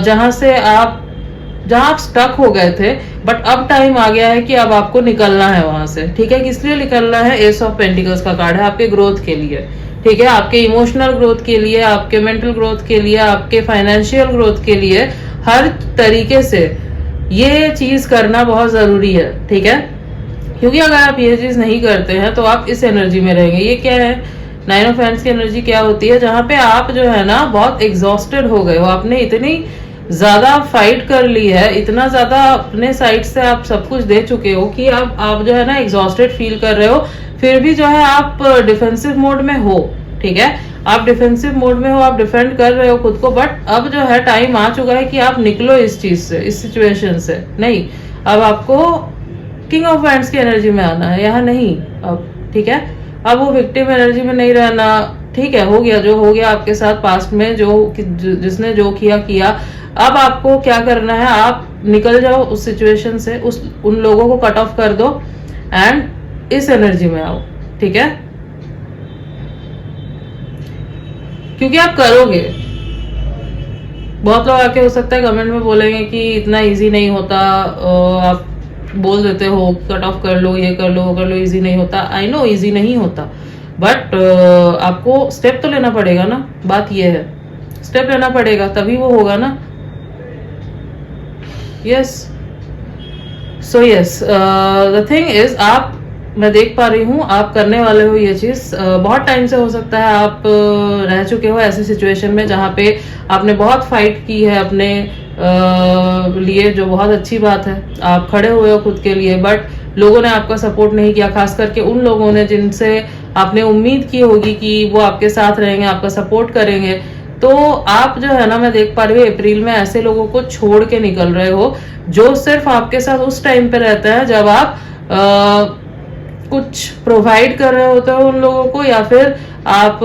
जहां आप स्टक हो गए थे, बट अब टाइम आ गया है कि अब आपको निकलना है वहां से। ठीक है, किस लिए निकलना है? एस ऑफ पेंटिकल्स का कार्ड है, आपके ग्रोथ के लिए। ठीक है, आपके इमोशनल ग्रोथ के लिए, आपके मेंटल ग्रोथ के लिए, आपके फाइनेंशियल ग्रोथ के लिए, हर तरीके से ये चीज करना बहुत जरूरी है। ठीक है, क्योंकि अगर आप ये चीज नहीं करते हैं तो आप इस एनर्जी में रहेंगे। ये क्या है? 9 ऑफ हैंड्स की एनर्जी क्या होती है? जहां पे आप जो है ना बहुत एग्जॉस्टेड हो गए हो, आपने इतनी ज्यादा फाइट कर ली है, इतना ज्यादा अपने साइड से आप सब कुछ दे चुके हो कि अब आप जो है ना एग्जॉस्टेड फील कर रहे हो, फिर भी जो है आप डिफेंसिव मोड में हो। ठीक है, आप डिफेंसिव मोड में हो, आप डिफेंड कर रहे हो खुद को, बट अब जो है टाइम आ चुका है कि आप निकलो इस चीज से, इस सिचुएशन से। नहीं, अब आपको किंग ऑफ हैंड्स की एनर्जी में आना है, यहाँ नहीं अब। ठीक है, अब वो विक्टिम एनर्जी में नहीं रहना। ठीक है, हो गया जो हो गया आपके साथ पास्ट में, जिसने जो किया। अब आपको क्या करना है? आप निकल जाओ उस सिचुएशन से, उन लोगों को कट ऑफ कर दो एंड इस एनर्जी में आओ। ठीक है, क्योंकि आप करोगे। बहुत लोग आके हो सकता है कमेंट में बोलेंगे कि इतना इजी नहीं होता, आप बोल देते हो कट ऑफ कर लो, ये कर लो, वो कर लो, इजी नहीं होता। आई नो इजी नहीं होता, बट आपको स्टेप तो लेना पड़ेगा ना। बात ये है, स्टेप लेना पड़ेगा तभी वो होगा ना। Yes, so yes, the thing is, मैं देख पा रही हूँ आप करने वाले हो ये चीज। बहुत टाइम से हो सकता है आप रह चुके हो ऐसी सिचुएशन में जहाँ पे आपने बहुत फाइट की है अपने लिए, जो बहुत अच्छी बात है। आप खड़े हुए हो खुद के लिए, बट लोगों ने आपका सपोर्ट नहीं किया, खास करके उन लोगों ने जिनसे आपने उम्मीद की होगी कि वो आपके साथ रहेंगे, आपका सपोर्ट करेंगे। तो आप जो है ना, मैं देख पा रही हूँ अप्रैल में ऐसे लोगों को छोड़ के निकल रहे हो जो सिर्फ आपके साथ उस टाइम पे रहता है जब आप कुछ प्रोवाइड कर रहे होते हो उन लोगों को, या फिर आप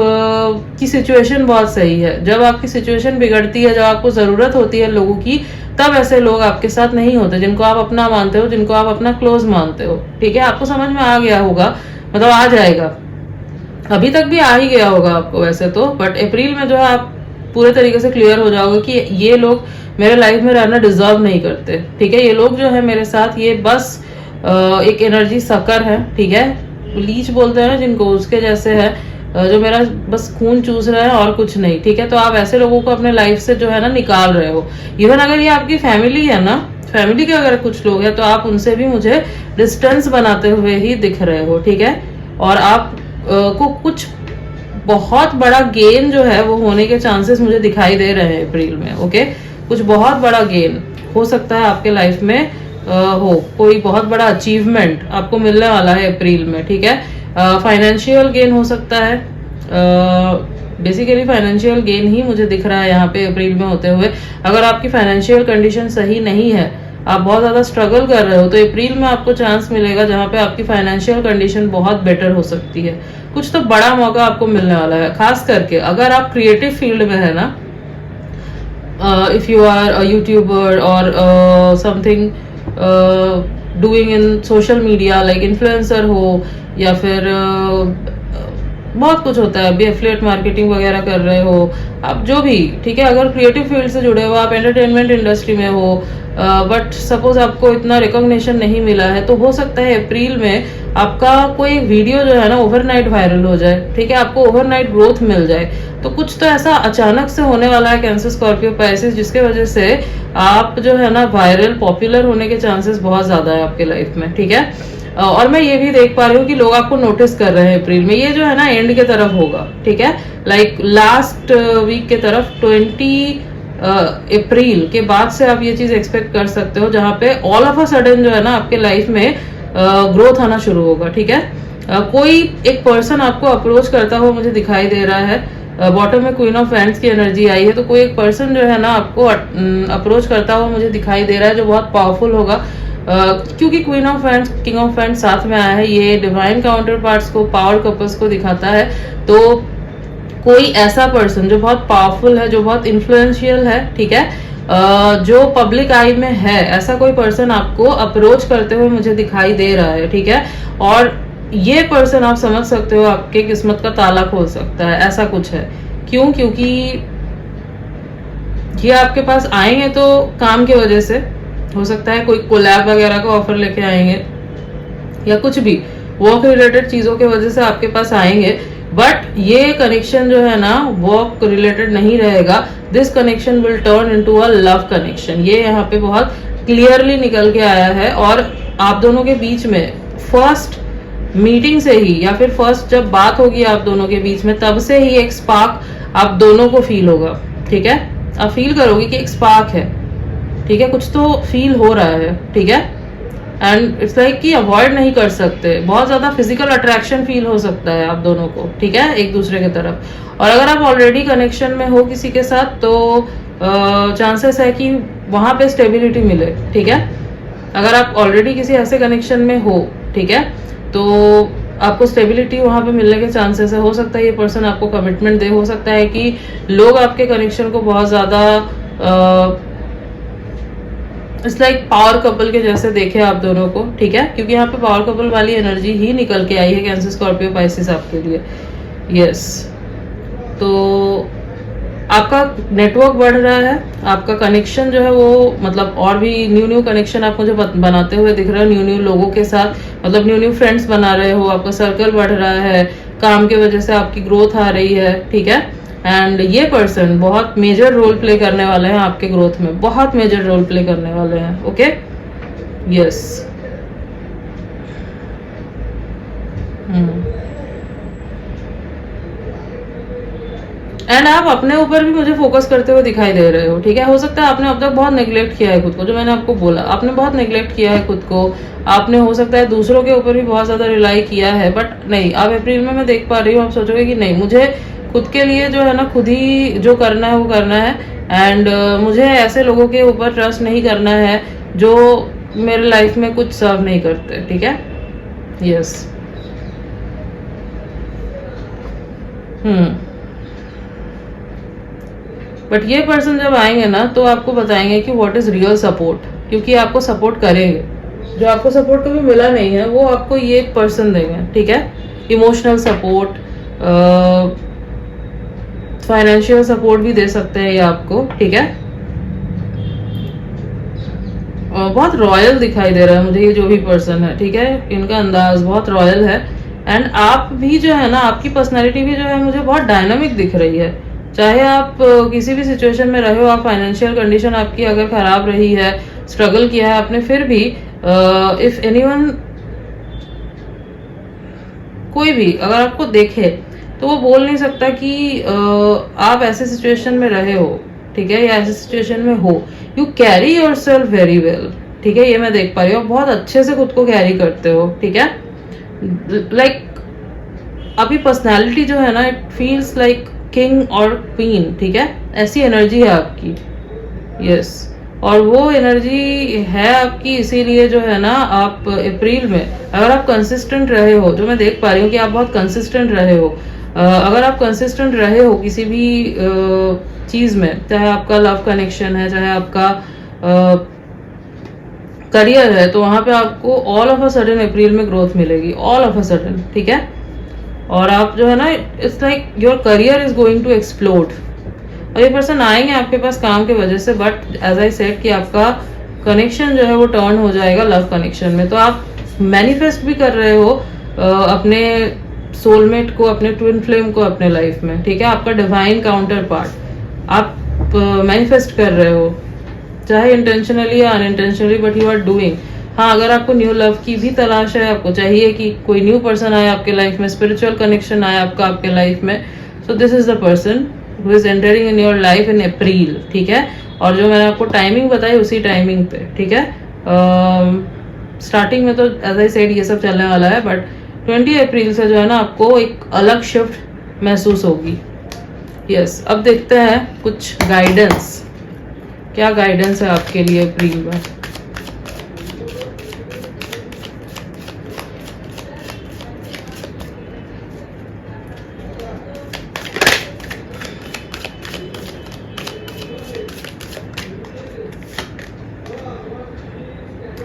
की सिचुएशन बहुत सही है। जब आपकी सिचुएशन बिगड़ती है, जब आपको जरूरत होती है लोगों की, तब ऐसे लोग आपके साथ नहीं होते जिनको आप अपना मानते हो, जिनको आप अपना क्लोज मानते हो। ठीक है, आपको समझ में आ गया होगा, मतलब आ जाएगा, अभी तक भी आ ही गया होगा आपको वैसे तो, बट अप्रैल में जो है आप पूरे तरीके से क्लियर हो जाओगे कि ये लोग मेरे लाइफ में रहना डिजर्व नहीं करते। ठीक है, ये लोग जो है मेरे साथ, ये बस एक एनर्जी सकर है। ठीक है, लीच बोलते हैं ना जिनको, उसके जैसे है, जो मेरा बस खून चूस रहा है और कुछ नहीं। ठीक है, तो आप ऐसे लोगों को अपने लाइफ से जो है ना निकाल रहे हो। इवन अगर ये आपकी फैमिली है ना, फैमिली के अगर कुछ लोग हैं, तो आप उनसे भी मुझे डिस्टेंस बनाते हुए ही दिख रहे हो। ठीक है, और आप को कुछ बहुत बड़ा गेन जो है वो होने के चांसेस मुझे दिखाई दे रहे हैं अप्रैल में। ओके, कुछ बहुत बड़ा गेन हो सकता है आपके लाइफ में, हो कोई बहुत बड़ा अचीवमेंट आपको मिलने वाला है अप्रैल में। ठीक है, फाइनेंशियल गेन हो सकता है, बेसिकली फाइनेंशियल गेन ही मुझे दिख रहा है यहाँ पे अप्रैल में होते हुए। अगर आपकी फाइनेंशियल कंडीशन सही नहीं है, आप बहुत ज्यादा स्ट्रगल कर रहे हो, तो अप्रैल में आपको चांस मिलेगा जहाँ पे आपकी फाइनेंशियल कंडीशन बहुत बेटर हो सकती है। कुछ तो बड़ा मौका आपको मिलने वाला है, खास करके अगर आप क्रिएटिव फील्ड में है ना, if you are a YouTuber और something doing in social media, like influencer हो, या फिर बहुत कुछ होता है, अभी एफिलिएट मार्केटिंग वगैरह कर रहे हो आप, जो भी। ठीक है, अगर क्रिएटिव फील्ड से जुड़े हो, आप एंटरटेनमेंट इंडस्ट्री में हो, बट सपोज आपको इतना रिकॉग्निशन नहीं मिला है, तो हो सकता है अप्रैल में आपका कोई वीडियो जो है ना ओवरनाइट वायरल हो जाए। ठीक है, आपको ओवरनाइट ग्रोथ मिल जाए। तो कुछ तो ऐसा अचानक से होने वाला है कैंसर, स्कॉर्पियो, पाइसेस, जिसके वजह से आप जो है ना वायरल, पॉपुलर होने के चांसेस बहुत ज्यादा है आपके लाइफ में। ठीक है, और मैं ये भी देख पा रही हूँ कि लोग आपको नोटिस कर रहे हैं अप्रैल में। ये जो है ना एंड के तरफ होगा। ठीक है, लाइक लास्ट वीक के तरफ 20 अप्रैल के बाद से आप ये चीज एक्सपेक्ट कर सकते हो, जहां पे ऑल ऑफ अ सडन जो है ना आपके लाइफ में ग्रोथ आना शुरू होगा। ठीक है, कोई एक पर्सन आपको अप्रोच करता हुआ मुझे दिखाई दे रहा है। बॉटम में क्वीन ऑफ वैंड्स की एनर्जी आई है, तो कोई एक पर्सन जो है ना आपको अप्रोच करता हुआ मुझे दिखाई दे रहा है, जो बहुत पावरफुल होगा। क्योंकि queen of wands king of wands साथ में आया है, ये डिवाइन काउंटर पार्ट्स को, पावर कपल्स को दिखाता है। तो कोई ऐसा पर्सन जो बहुत पावरफुल है, जो बहुत इन्फ्लुएंशियल है, ठीक है, जो पब्लिक आई में है, ऐसा कोई पर्सन आपको अप्रोच करते हुए मुझे दिखाई दे रहा है, ठीक है। और ये पर्सन आप समझ सकते हो आपके किस्मत का ताला खोल सकता है, ऐसा कुछ है। क्यों? क्योंकि ये आपके पास आएंगे तो काम की वजह से, हो सकता है कोई कोलैब वगैरह का ऑफर लेके आएंगे, या कुछ भी वर्क रिलेटेड चीजों की वजह से आपके पास आएंगे। बट ये कनेक्शन जो है ना वर्क रिलेटेड नहीं रहेगा। This connection will turn into a love connection, ये यहाँ पे बहुत क्लियरली निकल के आया है। और आप दोनों के बीच में फर्स्ट मीटिंग से ही, या फिर फर्स्ट जब बात होगी आप दोनों के बीच में, तब से ही एक स्पार्क आप दोनों को फील होगा, ठीक है। आप फील करोगे कि एक स्पार्क है, ठीक है, कुछ तो फील हो रहा है, ठीक है। एंड इट्स लाइक कि अवॉइड नहीं कर सकते, बहुत ज्यादा फिजिकल अट्रैक्शन फील हो सकता है आप दोनों को, ठीक है, एक दूसरे की तरफ। और अगर आप ऑलरेडी कनेक्शन में हो किसी के साथ, तो चांसेस है कि वहां पे स्टेबिलिटी मिले, ठीक है। अगर आप ऑलरेडी किसी ऐसे कनेक्शन में हो, ठीक है, तो आपको स्टेबिलिटी वहां पे मिलने के चांसेस है। हो सकता है ये पर्सन आपको कमिटमेंट दे, हो सकता है कि लोग आपके कनेक्शन को बहुत ज्यादा इट्स लाइक पावर कपल के जैसे देखे आप दोनों को, ठीक है, क्योंकि यहाँ पे पावर कपल वाली एनर्जी ही निकल के आई है कैंसर, स्कॉर्पियो, पाइसेस आपके लिए। यस, तो आपका नेटवर्क बढ़ रहा है, आपका कनेक्शन जो है वो, मतलब और भी न्यू कनेक्शन आप मुझे बनाते हुए दिख रहे हो, न्यू लोगों के साथ, मतलब न्यू फ्रेंड्स बना रहे हो, आपका सर्कल बढ़ रहा है, काम की वजह से आपकी ग्रोथ आ रही है, ठीक है। एंड ये पर्सन बहुत मेजर रोल प्ले करने वाले हैं आपके ग्रोथ में, बहुत मेजर रोल प्ले करने वाले हैं, ओके। यस, एंड आप अपने ऊपर भी मुझे फोकस करते हुए दिखाई दे रहे हो, ठीक है। हो सकता है आपने अब तक बहुत नेग्लेक्ट किया है खुद को, जो मैंने आपको बोला, आपने बहुत नेग्लेक्ट किया है खुद को। आपने हो सकता है दूसरों के ऊपर भी बहुत ज्यादा रिलाई किया है, बट नहीं, अब अप्रैल में मैं देख पा रही हूँ आप सोचोगे कि नहीं, मुझे खुद के लिए जो है ना, खुद ही जो करना है वो करना है। एंड मुझे ऐसे लोगों के ऊपर ट्रस्ट नहीं करना है जो मेरे लाइफ में कुछ सर्व नहीं करते, ठीक है। यस, बट ये पर्सन जब आएंगे ना, तो आपको बताएंगे कि व्हाट इज रियल सपोर्ट, क्योंकि आपको सपोर्ट करेंगे। जो आपको सपोर्ट कभी मिला नहीं है वो आपको ये पर्सन देंगे, ठीक है। इमोशनल सपोर्ट, फाइनेंशियल सपोर्ट भी दे सकते हैं ये आपको, ठीक है। बहुत रॉयल दिखाई दे रहा है मुझे ये जो भी पर्सन है, ठीक है, इनका अंदाज बहुत रॉयल है। एंड आप भी जो है ना, आपकी पर्सनैलिटी भी जो है मुझे बहुत डायनामिक दिख रही है। चाहे आप किसी भी सिचुएशन में रहे हो, आप फाइनेंशियल कंडीशन आपकी अगर खराब रही है, स्ट्रगल किया है आपने, फिर भी इफ एनीवन, कोई भी अगर आपको देखे तो वो बोल नहीं सकता कि आप ऐसे सिचुएशन में रहे हो, ठीक है, या ऐसे सिचुएशन में हो। You carry your self very well, ठीक है, ये मैं देख पा रही हूँ, बहुत अच्छे से खुद को कैरी करते हो, ठीक है। लाइक आपकी पर्सनैलिटी जो है ना, इट फील्स लाइक किंग और क्वीन, ठीक है, ऐसी एनर्जी है आपकी। यस, और वो एनर्जी है आपकी, इसीलिए जो है ना, आप अप्रैल में अगर आप कंसिस्टेंट रहे हो, जो मैं देख पा रही हूँ कि आप बहुत कंसिस्टेंट रहे हो, अगर आप कंसिस्टेंट रहे हो किसी भी चीज में, चाहे आपका लव कनेक्शन है, चाहे आपका करियर है, तो वहां पे आपको ऑल ऑफ अ सडन अप्रैल में ग्रोथ मिलेगी, ऑल ऑफ अ सडन, ठीक है। और आप जो है ना, it's like your career is going to explode. और ये पर्सन आएंगे आपके पास काम की वजह से, बट एज आई सेड कि आपका कनेक्शन जो है वो टर्न हो जाएगा लव कनेक्शन में। तो आप मैनिफेस्ट भी कर रहे हो अपने सोलमेट को, अपने ट्विन फ्लेम को अपने लाइफ में, ठीक है, आपका डिवाइन काउंटर पार्ट आप मैनिफेस्ट कर रहे हो, चाहे इंटेंशनली या unintentionally, but you are doing. हाँ, अगर आपको न्यू लव की भी तलाश है, आपको चाहिए कि कोई न्यू पर्सन आए आपके लाइफ में, स्पिरिचुअल कनेक्शन आए आपका आपके लाइफ में, so this is the person who is entering in your life in April, ठीक है। और जो मैंने आपको टाइमिंग बताई उसी टाइमिंग पे, ठीक है। स्टार्टिंग में तो एज आई सेड ये सब चलने वाला है, बट 20 अप्रैल से जो है ना आपको एक अलग शिफ्ट महसूस होगी। यस, अब देखते हैं कुछ गाइडेंस, क्या गाइडेंस है आपके लिए अप्रैल में।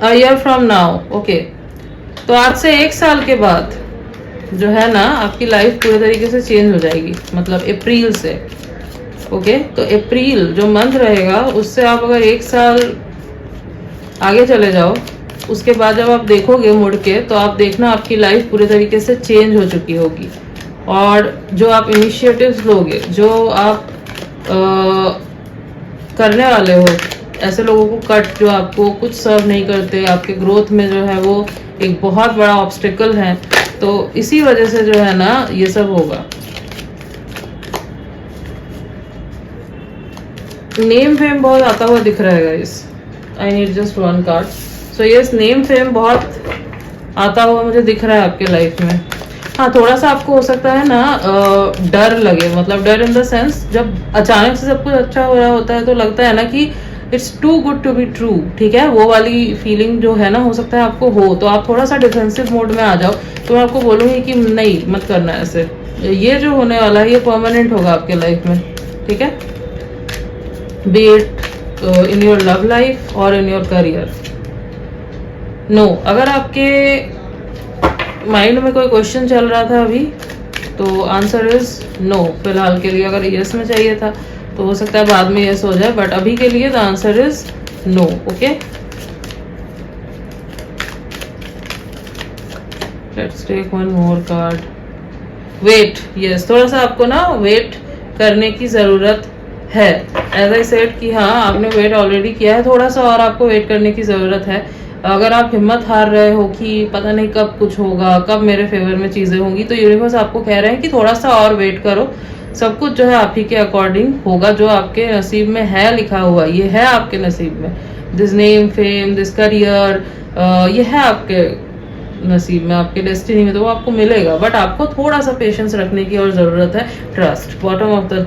A year from now, okay. तो आज से 1 साल के बाद जो है ना आपकी लाइफ पूरे तरीके से चेंज हो जाएगी, मतलब अप्रैल से। ओके, तो अप्रैल जो मंथ रहेगा उससे आप अगर 1 साल आगे चले जाओ, उसके बाद जब आप देखोगे मुड़ के, तो आप देखना आपकी लाइफ पूरे तरीके से चेंज हो चुकी होगी। और जो आप इनिशिएटिव्स लोगे, जो आप करने वाले हो, ऐसे लोगों को कट जो आपको कुछ सर्व नहीं करते, आपके ग्रोथ में जो है वो एक बहुत बड़ा ऑब्स्टिकल है, तो इसी वजह से जो है ना ये सब होगा। नेम फेम बहुत आता हुआ दिख रहा है guys. I need just 1 card. So yes, name fame बहुत आता हुआ मुझे दिख रहा है आपके लाइफ में। हाँ, थोड़ा सा आपको हो सकता है ना डर लगे, मतलब डर इन द सेंस, जब अचानक से सब कुछ अच्छा हो रहा होता है तो लगता है ना कि it's too good to be true, ठीक है, वो वाली फीलिंग जो है ना हो सकता है आपको हो, तो आप थोड़ा सा डिफेंसिव मोड में आ जाओ। तो मैं आपको बोलूँगी कि नहीं, मत करना ऐसे। ये जो होने वाला है ये परमानेंट होगा आपके लाइफ में, ठीक है, B it in your love life और इन योर करियर। नो, अगर आपके माइंड में कोई क्वेश्चन चल रहा था अभी, तो आंसर इज नो फिलहाल के लिए। अगर यस में चाहिए था तो हो सकता है बाद में यस हो जाए, बट अभी के लिए the answer is no. Okay, let's take 1 more card. Wait, yes, थोड़ा सा आपको ना वेट करने की जरूरत है। एज आई सेड कि हाँ, आपने वेट ऑलरेडी किया है, थोड़ा सा और आपको वेट करने की जरूरत है। अगर आप हिम्मत हार रहे हो कि पता नहीं कब कुछ होगा, कब मेरे फेवर में चीजें होंगी, तो यूनिवर्स आपको कह रहे हैं कि थोड़ा सा और वेट करो। सब कुछ जो है आप ही के अकॉर्डिंग होगा, जो आपके नसीब में है लिखा हुआ, ये है आपके नसीब में। This name fame, this career, ये है आपके नसीब में, आपके डेस्टिनी में, तो वो आपको मिलेगा। बट आपको थोड़ा सा पेशेंस रखने की और जरूरत है। Trust, bottom of the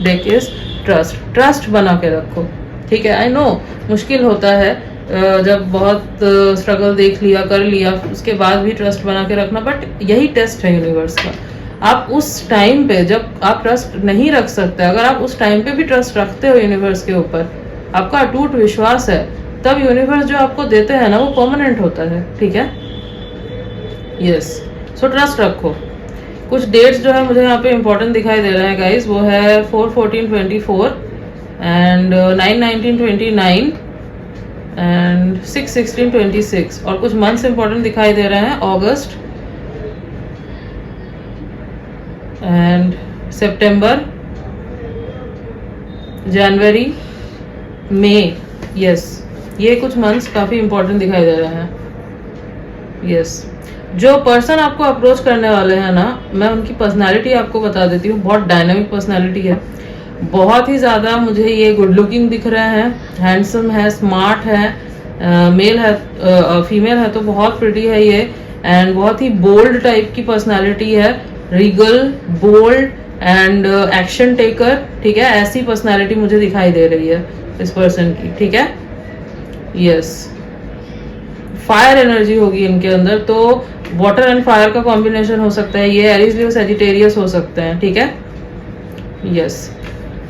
deck is trust. Trust बना के रखो, ठीक है। आई नो मुश्किल होता है, जब बहुत स्ट्रगल देख लिया, कर लिया, उसके बाद भी ट्रस्ट बना के रखना, बट यही टेस्ट है यूनिवर्स का। आप उस टाइम पे जब आप ट्रस्ट नहीं रख सकते, अगर आप उस टाइम पे भी ट्रस्ट रखते हो यूनिवर्स के ऊपर, आपका अटूट विश्वास है, तब यूनिवर्स जो आपको देते हैं ना वो परमानेंट होता है, ठीक है। यस, सो ट्रस्ट रखो। कुछ डेट्स जो है मुझे यहाँ पे इंपॉर्टेंट दिखाई दे रहे हैं गाइस, वो है 4/14/24 एंड 9/19/29 एंड 6/16/26। और कुछ मंथ्स इंपॉर्टेंट दिखाई दे रहे हैं, अगस्त and September, January, May. Yes, ये कुछ मंथ्स काफ़ी इंपॉर्टेंट दिखाई दे रहे हैं। यस, जो पर्सन आपको अप्रोच करने वाले हैं ना, मैं उनकी पर्सनालिटी आपको बता देती हूँ। बहुत डायनामिक पर्सनालिटी है, बहुत ही ज़्यादा मुझे ये गुड लुकिंग दिख रहे हैं, हैंडसम है, स्मार्ट है, मेल है, फीमेल है तो बहुत प्रिटी है ये, एंड बहुत ही बोल्ड टाइप की पर्सनालिटी है, regal, bold and action taker, ठीक है। ऐसी पर्सनालिटी मुझे दिखाई दे रही है इस पर्सन की, ठीक है। यस, फायर एनर्जी होगी इनके अंदर, तो वाटर एंड फायर का कॉम्बिनेशन हो सकता है, ये एरीज लियो सजिटेरियस हो सकते हैं, ठीक है। Yes,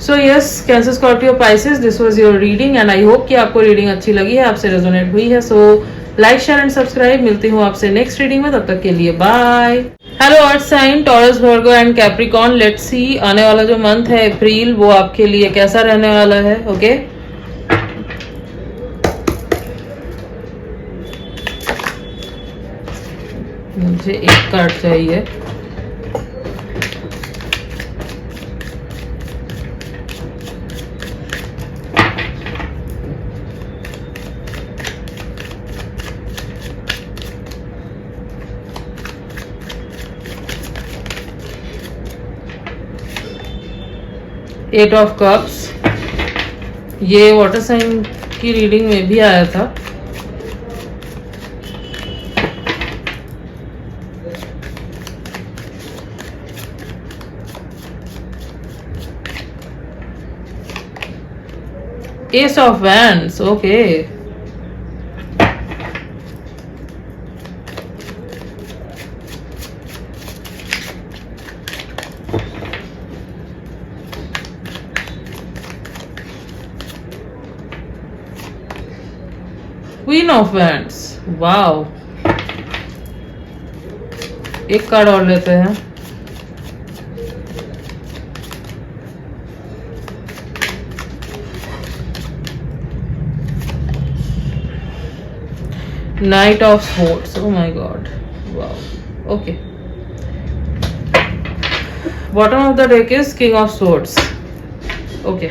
so yes, cancer, Scorpio, Pisces, this was your reading and I hope कि आपको रीडिंग अच्छी लगी है, आपसे रेजोनेट हुई है। So like, share and subscribe. मिलती हूँ आपसे नेक्स्ट रीडिंग में, तब तक के लिए bye. Hello earth sign, Taurus, Virgo and Capricorn, let's see आने वाला जो मंथ है अप्रैल, वो आपके लिए कैसा रहने वाला है। ओके, मुझे एक कार्ड चाहिए। एट ऑफ कप्स, ये वाटर साइन की रीडिंग में भी आया था। S of wands, okay. Queen of wands, wow. एक कार्ड और लेते हैं। Knight of Swords, oh my god, wow, okay. Bottom of the deck is King of Swords, okay.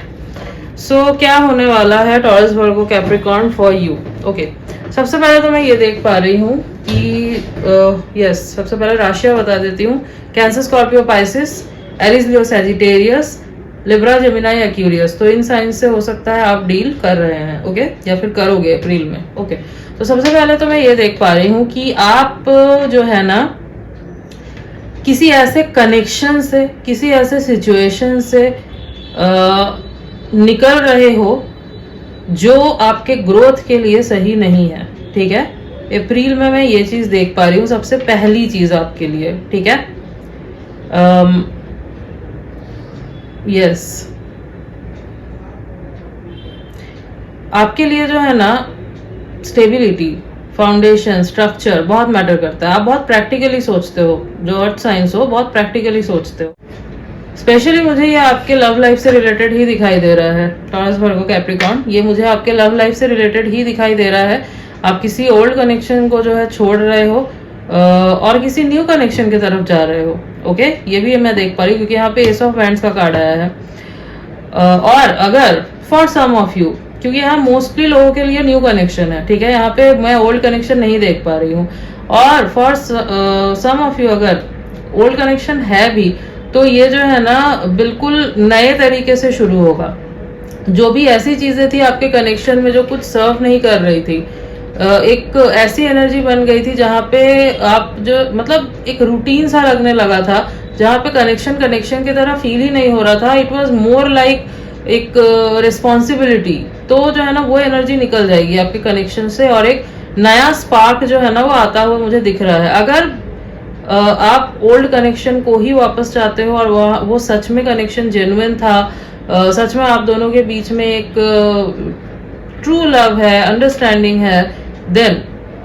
So क्या होने वाला है taurus Virgo Capricorn for you, okay. सबसे पहले तो मैं ये देख पा रही हूँ कि यस, सबसे पहले राशियां बता देती हूँ। कैंसर, स्कॉर्पियो, पाइसिस, एरीज, लियो, सैजिटेरियस, लिब्रा, जेमिनाई, एक्यूरियस। तो इन साइन से हो सकता है आप डील कर रहे हैं, ओके, या फिर करोगे अप्रैल में, ओके। तो सबसे पहले तो मैं ये देख पा रही हूँ कि आप जो है ना किसी ऐसे कनेक्शन से, किसी ऐसे सिचुएशन से निकल रहे हो जो आपके ग्रोथ के लिए सही नहीं है, ठीक है। अप्रैल में मैं ये चीज देख पा रही हूँ, सबसे पहली चीज आपके लिए, ठीक है। यस, आपके लिए जो है ना स्टेबिलिटी, फाउंडेशन, स्ट्रक्चर बहुत मैटर करता है। आप बहुत प्रैक्टिकली सोचते हो, जो अर्थ साइंस हो बहुत प्रैक्टिकली सोचते हो। स्पेशली मुझे ये आपके लव लाइफ से रिलेटेड ही दिखाई दे रहा है टॉरस वर्गो कैप्रिकॉर्न, ये मुझे आपके लव लाइफ से रिलेटेड ही दिखाई दे रहा है। आप किसी ओल्ड कनेक्शन को जो है छोड़ रहे हो और किसी न्यू कनेक्शन की तरफ जा रहे हो, ओके। ये भी मैं देख पा रही हूँ क्योंकि यहाँ पे एस ऑफ वैंड्स का कार्ड आया है। और अगर फॉर सम ऑफ यू, क्योंकि यहाँ मोस्टली लोगों के लिए न्यू कनेक्शन है, ठीक है, यहाँ पे मैं ओल्ड कनेक्शन नहीं देख पा रही हूँ। और फॉर सम ऑफ यू अगर ओल्ड कनेक्शन है भी तो ये जो है ना बिल्कुल नए तरीके से शुरू होगा। जो भी ऐसी चीजें थी आपके कनेक्शन में जो कुछ सर्व नहीं कर रही थी, एक ऐसी एनर्जी बन गई थी जहाँ पे आप जो मतलब एक रूटीन सा लगने लगा था, जहाँ पे कनेक्शन की तरह फील ही नहीं हो रहा था। इट वाज मोर लाइक एक रिस्पॉन्सिबिलिटी। तो जो है ना वो एनर्जी निकल जाएगी आपके कनेक्शन से और एक नया स्पार्क जो है ना वो आता हुआ मुझे दिख रहा है। अगर आप ओल्ड कनेक्शन को ही वापस चाहते हो और वो सच में कनेक्शन जेन्युइन था, सच में आप दोनों के बीच में एक ट्रू लव है, अंडरस्टैंडिंग है, देन,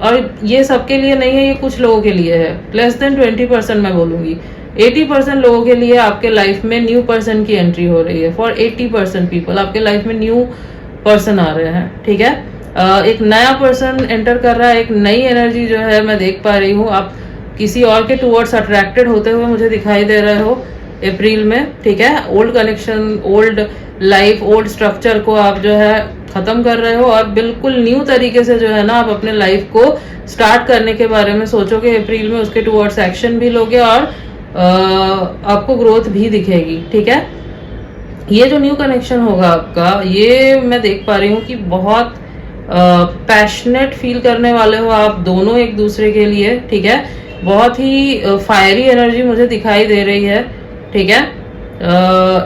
और ये सबके लिए नहीं है, ये कुछ लोगों के लिए है। लेस देन 20% मैं बोलूंगी, 80% लोगों के लिए आपके लाइफ में न्यू पर्सन की एंट्री हो रही है। फॉर 80% पीपल आपके लाइफ में न्यू पर्सन आ रहे हैं, ठीक है। एक नया पर्सन एंटर कर रहा है, एक नई एनर्जी जो है मैं देख पा रही हूँ। आप किसी और के टूवर्ड्स अट्रैक्टेड होते हुए मुझे दिखाई दे रहे हो अप्रैल में, ठीक है। Old connection, old life, old structure को आप जो है खत्म कर रहे हो और बिल्कुल न्यू तरीके से जो है ना आप अपने लाइफ को स्टार्ट करने के बारे में सोचोगे अप्रैल में, उसके टूवर्ड्स एक्शन भी लोगे और आपको ग्रोथ भी दिखेगी, ठीक है। ये जो न्यू कनेक्शन होगा आपका, ये मैं देख पा रही हूँ कि बहुत पैशनेट फील करने वाले हो आप दोनों एक दूसरे के लिए, ठीक है। बहुत ही फायरी एनर्जी मुझे दिखाई दे रही है, ठीक है।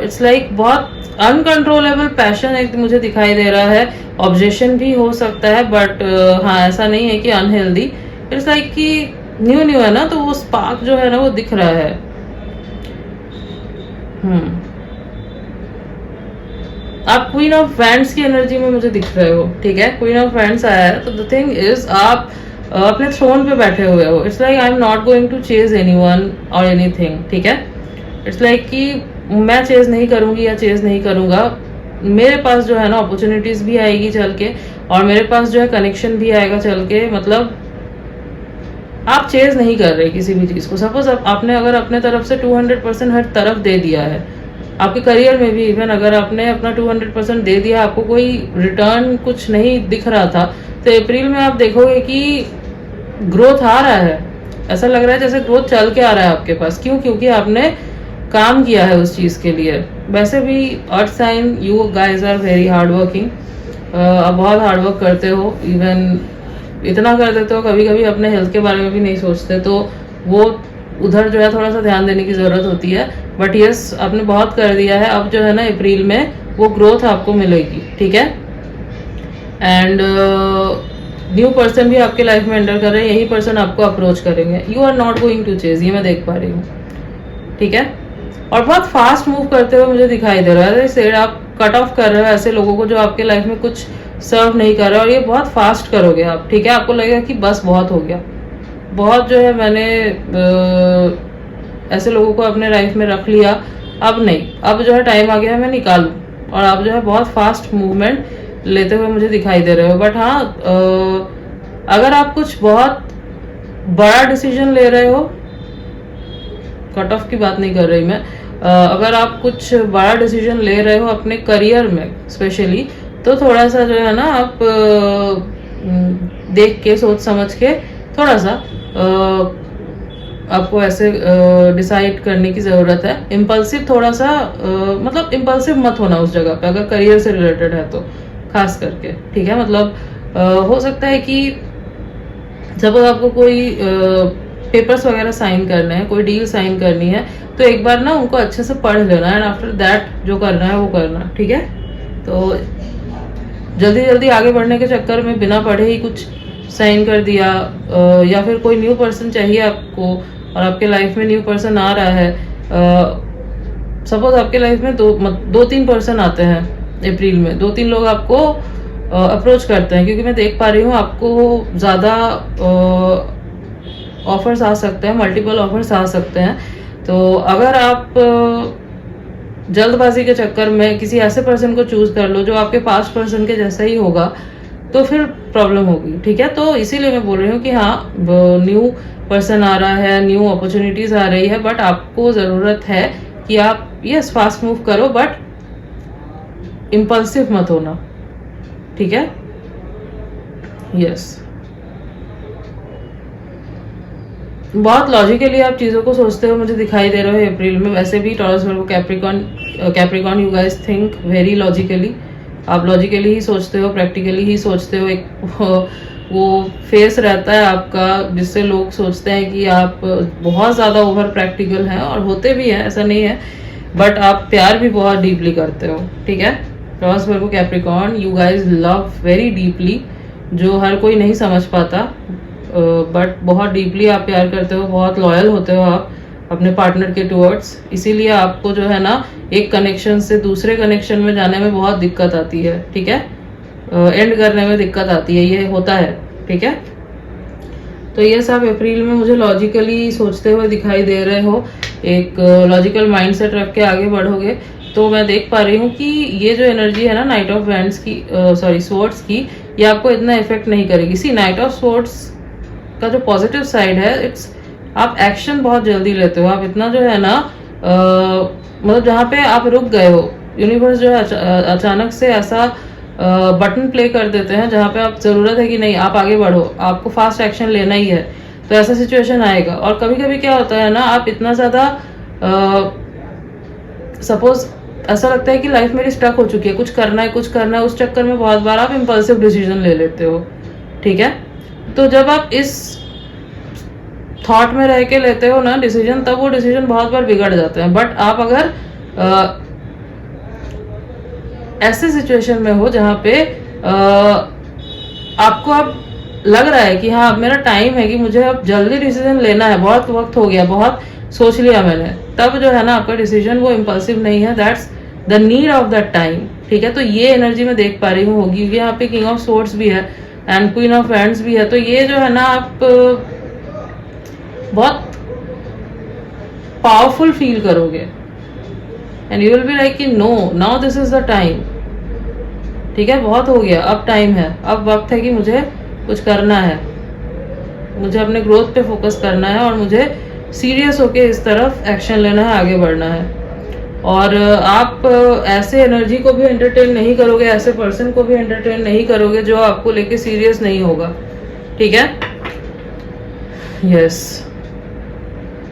इट्स लाइक बहुत अनकंट्रोलेबल पैशन एक मुझे दिखाई दे रहा है। ऑब्जेक्शन भी हो सकता है बट हाँ, ऐसा नहीं है कि अनहेल्दी। इट्स लाइक कि न्यू है ना, तो वो स्पार्क जो है ना वो दिख रहा है। आप क्वीन ऑफ वैंड्स की एनर्जी में मुझे दिख रहे हो, ठीक है। क्वीन ऑफ वैंड्स आया है तो द थिंग इज आप अपने थ्रोन पे बैठे हुए हो। It's like I am not going to chase anyone और एनीथिंग, ठीक है। इट्स लाइक कि मैं चेज नहीं करूंगी या चेज नहीं करूंगा, मेरे पास जो है ना अपॉर्चुनिटीज भी आएगी चल के और मेरे पास जो है कनेक्शन भी आएगा चल के। मतलब आप चेज नहीं कर रहे किसी भी चीज को। सपोज आपने अगर अपने तरफ से 200% हर तरफ दे दिया है, आपके करियर में भी इवन अगर आपने अपना 200% दे दिया, आपको कोई रिटर्न कुछ नहीं दिख रहा था, तो अप्रैल में आप देखोगे कि ग्रोथ आ रहा है। ऐसा लग रहा है जैसे ग्रोथ चल के आ रहा है आपके पास। क्यों? क्योंकि आपने काम किया है उस चीज के लिए। वैसे भी earth sign, you guys are very hard working. आप बहुत हार्ड वर्क करते हो, इवन इतना कर देते हो कभी कभी अपने हेल्थ के बारे में भी नहीं सोचते, तो वो उधर जो है थोड़ा सा ध्यान देने की जरूरत होती है। बट यस, आपने बहुत कर दिया है। अब जो है ना अप्रैल में वो ग्रोथ आपको मिलेगी, ठीक है। एंड न्यू पर्सन भी आपके लाइफ में एंटर कर रहे हैं, यही पर्सन आपको अप्रोच करेंगे. You are not going to chase, ये मैं देख पा रही हूँ. ठीक है, और बहुत फास्ट मूव करते हुए मुझे दिखाई दे रहा है. जैसे आप कट ऑफ कर रहे हो ऐसे लोगों को जो आपके लाइफ में कुछ सर्व नहीं कर रहे, और ये बहुत फास्ट करोगे आप. ठीक है, आपको लगेगा कि बस बहुत हो गया, बहुत जो है मैंने ऐसे लोगों को अपने लाइफ में रख लिया, अब नहीं, अब जो है टाइम आ गया है मैं निकालूं. और आप जो है बहुत फास्ट मूवमेंट लेते हुए मुझे दिखाई दे रहे हो. बट हाँ, अगर आप कुछ बहुत बड़ा डिसीजन ले रहे हो, कट ऑफ की बात नहीं कर रही मैं, अगर आप कुछ बड़ा डिसीजन ले रहे हो अपने करियर में स्पेशली, तो थोड़ा सा जो है ना आप देख के सोच समझ के थोड़ा सा आपको ऐसे डिसाइड करने की ज़रूरत है. इम्पल्सिव थोड़ा सा मतलब इम्पल्सिव मत होना उस जगह पे, अगर करियर से रिलेटेड है तो खास करके. ठीक है, मतलब हो सकता है कि जब आपको कोई पेपर्स वगैरह साइन करने हैं, कोई डील साइन करनी है, तो एक बार ना उनको अच्छे से पढ़ लेना एंड आफ्टर दैट जो करना है वो करना. ठीक है, तो जल्दी जल्दी आगे बढ़ने के चक्कर में बिना पढ़े ही कुछ साइन कर दिया, या फिर कोई न्यू पर्सन चाहिए आपको और आपके लाइफ में न्यू पर्सन आ रहा है. सपोज आपके लाइफ में दो तीन पर्सन आते हैं अप्रैल में, 2-3 लोग आपको अप्रोच करते हैं, क्योंकि मैं देख पा रही हूँ आपको ज़्यादा ऑफर्स आ सकते हैं, मल्टीपल ऑफर्स आ सकते हैं. तो अगर आप जल्दबाजी के चक्कर में किसी ऐसे पर्सन को चूज कर लो जो आपके पास्ट पर्सन के जैसा ही होगा, तो फिर प्रॉब्लम होगी. ठीक है, तो इसीलिए मैं बोल रही हूँ कि हाँ, न्यू पर्सन आ रहा है, न्यू अपॉर्चुनिटीज आ रही है, बट आपको ज़रूरत है कि आप यस फास्ट मूव करो, बट इम्पल्सिव मत होना. ठीक है, यस, बहुत लॉजिकली आप चीज़ों को सोचते हो मुझे दिखाई दे रहे हो अप्रैल में. वैसे भी Taurus Virgo Capricorn you guys think very logically. आप लॉजिकली ही सोचते हो, प्रैक्टिकली ही सोचते हो. एक वो फेस रहता है आपका जिससे लोग सोचते हैं कि आप बहुत ज़्यादा ओवर प्रैक्टिकल हैं, और होते भी हैं, ऐसा नहीं है, बट आप प्यार भी बहुत डीपली करते हो. ठीक है, Taurus Virgo Capricorn you guys love very deeply, जो हर कोई नहीं समझ पाता, बट बहुत डीपली आप प्यार करते हो, बहुत लॉयल होते हो आप अपने पार्टनर के टुवर्ड्स. इसीलिए आपको जो है ना एक कनेक्शन से दूसरे कनेक्शन में जाने में बहुत दिक्कत आती है. ठीक है, एंड करने में दिक्कत आती है, ये होता है. ठीक है, तो ये सब अप्रैल में मुझे लॉजिकली सोचते हुए दिखाई दे रहे हो, एक लॉजिकल माइंडसेट रख के आगे बढ़ोगे. तो मैं देख पा रही हूँ कि ये जो एनर्जी है ना नाइट ऑफ वैंड्स की, सॉरी स्वॉर्ड्स की, ये आपको इतना इफेक्ट नहीं करेगी. सी, नाइट ऑफ स्वॉर्ड्स का जो पॉजिटिव साइड है, इट्स आप एक्शन बहुत जल्दी लेते हो. आप इतना जो है ना मतलब जहाँ पे आप रुक गए हो, यूनिवर्स जो है अचानक से ऐसा बटन प्ले कर देते हैं जहाँ पे आप ज़रूरत है कि नहीं आप आगे बढ़ो, आपको फास्ट एक्शन लेना ही है, तो ऐसा सिचुएशन आएगा. और कभी कभी क्या होता है ना, आप इतना ज़्यादा सपोज ऐसा लगता है कि लाइफ मेरी स्टक हो चुकी है, कुछ करना है, उस चक्कर में बहुत बार आप इम्पल्सिव डिसीजन ले लेते हो. ठीक है, तो जब आप इस थॉट में रह के लेते हो ना डिसीजन, तब वो डिसीजन बहुत बार बिगड़ जाते हैं. बट आप अगर ऐसे सिचुएशन में हो जहाँ पे आपको अब लग रहा है कि हाँ अब मेरा टाइम है कि मुझे अब जल्दी डिसीजन लेना है, बहुत वक्त हो गया, बहुत सोच लिया मैंने, तब जो है ना आपका डिसीजन वो इम्पल्सिव नहीं है. That's the need of that time. ठीक है, तो ये एनर्जी मैं देख पा रही हूँ होगी, क्योंकि यहाँ पे किंग ऑफ सोर्ड्स भी है एंड क्वीन ऑफ वैंड्स भी है. तो ये जो है ना आप बहुत पावरफुल फील करोगे and you will be like कि no, now this is the time. ठीक है, बहुत हो गया, अब टाइम है, अब वक्त है कि मुझे कुछ करना है, मुझे अपने ग्रोथ पे फोकस करना है, और मुझे सीरियस होके इस तरफ एक्शन लेना है, आगे बढ़ना है. और आप ऐसे एनर्जी को भी एंटरटेन नहीं करोगे, ऐसे पर्सन को भी एंटरटेन नहीं करोगे जो आपको लेके सीरियस नहीं होगा. ठीक है, यस.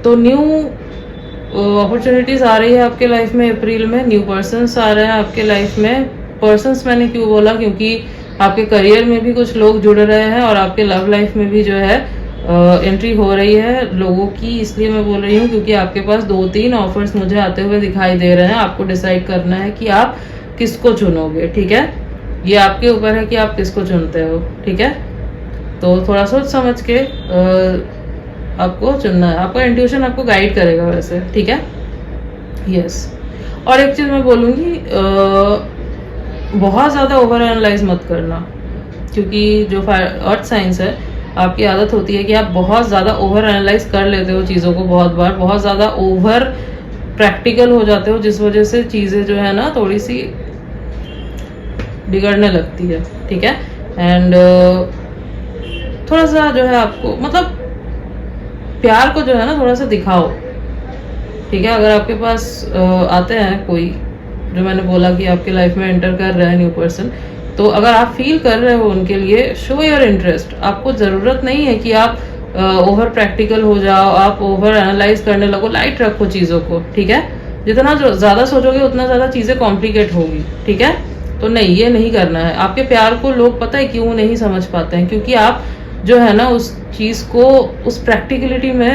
तो न्यू अपॉर्चुनिटीज आ रही है आपके लाइफ में अप्रैल में, न्यू पर्सन्स आ रहे हैं आपके लाइफ में. पर्सन्स मैंने क्यों बोला, क्योंकि आपके करियर में भी कुछ लोग जुड़ रहे हैं और आपके लव लाइफ में भी जो है एंट्री हो रही है लोगों की. इसलिए मैं बोल रही हूँ क्योंकि आपके पास 2-3 ऑफर्स मुझे आते हुए दिखाई दे रहे हैं. आपको डिसाइड करना है कि आप किसको चुनोगे. ठीक है, ये आपके ऊपर है कि आप किसको चुनते हो, ठीक है। तो थोड़ा सोच समझ के आपको चुनना है, आपका इंट्यूशन आपको गाइड करेगा वैसे, ठीक है। यस और एक चीज़ मैं बोलूँगी, बहुत ज़्यादा ओवर एनालाइज मत करना, क्योंकि जो अर्थ साइंस है आपकी आदत होती है कि आप बहुत ज़्यादा ओवर एनालाइज कर लेते हो चीज़ों को, बहुत बार बहुत ज़्यादा ओवर प्रैक्टिकल हो जाते हो, जिस वजह से चीज़ें जो है ना थोड़ी सी बिगड़ने लगती है, ठीक है। एंड थोड़ा सा जो है आपको मतलब प्यार को जो है ना थोड़ा सा दिखाओ, ठीक है। अगर आपके पास आते हैं कोई, जो मैंने बोला कि आपके लाइफ में एंटर कर रहा है न्यू पर्सन, तो अगर आप फील कर रहे हो उनके लिए, शो योर इंटरेस्ट। आपको ज़रूरत नहीं है कि आप ओवर प्रैक्टिकल हो जाओ, आप ओवर एनालाइज करने लगो, लाइट रखो चीज़ों को, ठीक है। जितना ज़्यादा सोचोगे उतना ज़्यादा चीज़ें कॉम्प्लिकेट होगी, ठीक है। तो नहीं, ये नहीं करना है। आपके प्यार को लोग पता है क्यों नहीं समझ पाते हैं, क्योंकि आप जो है ना उस चीज़ को उस प्रैक्टिकलिटी में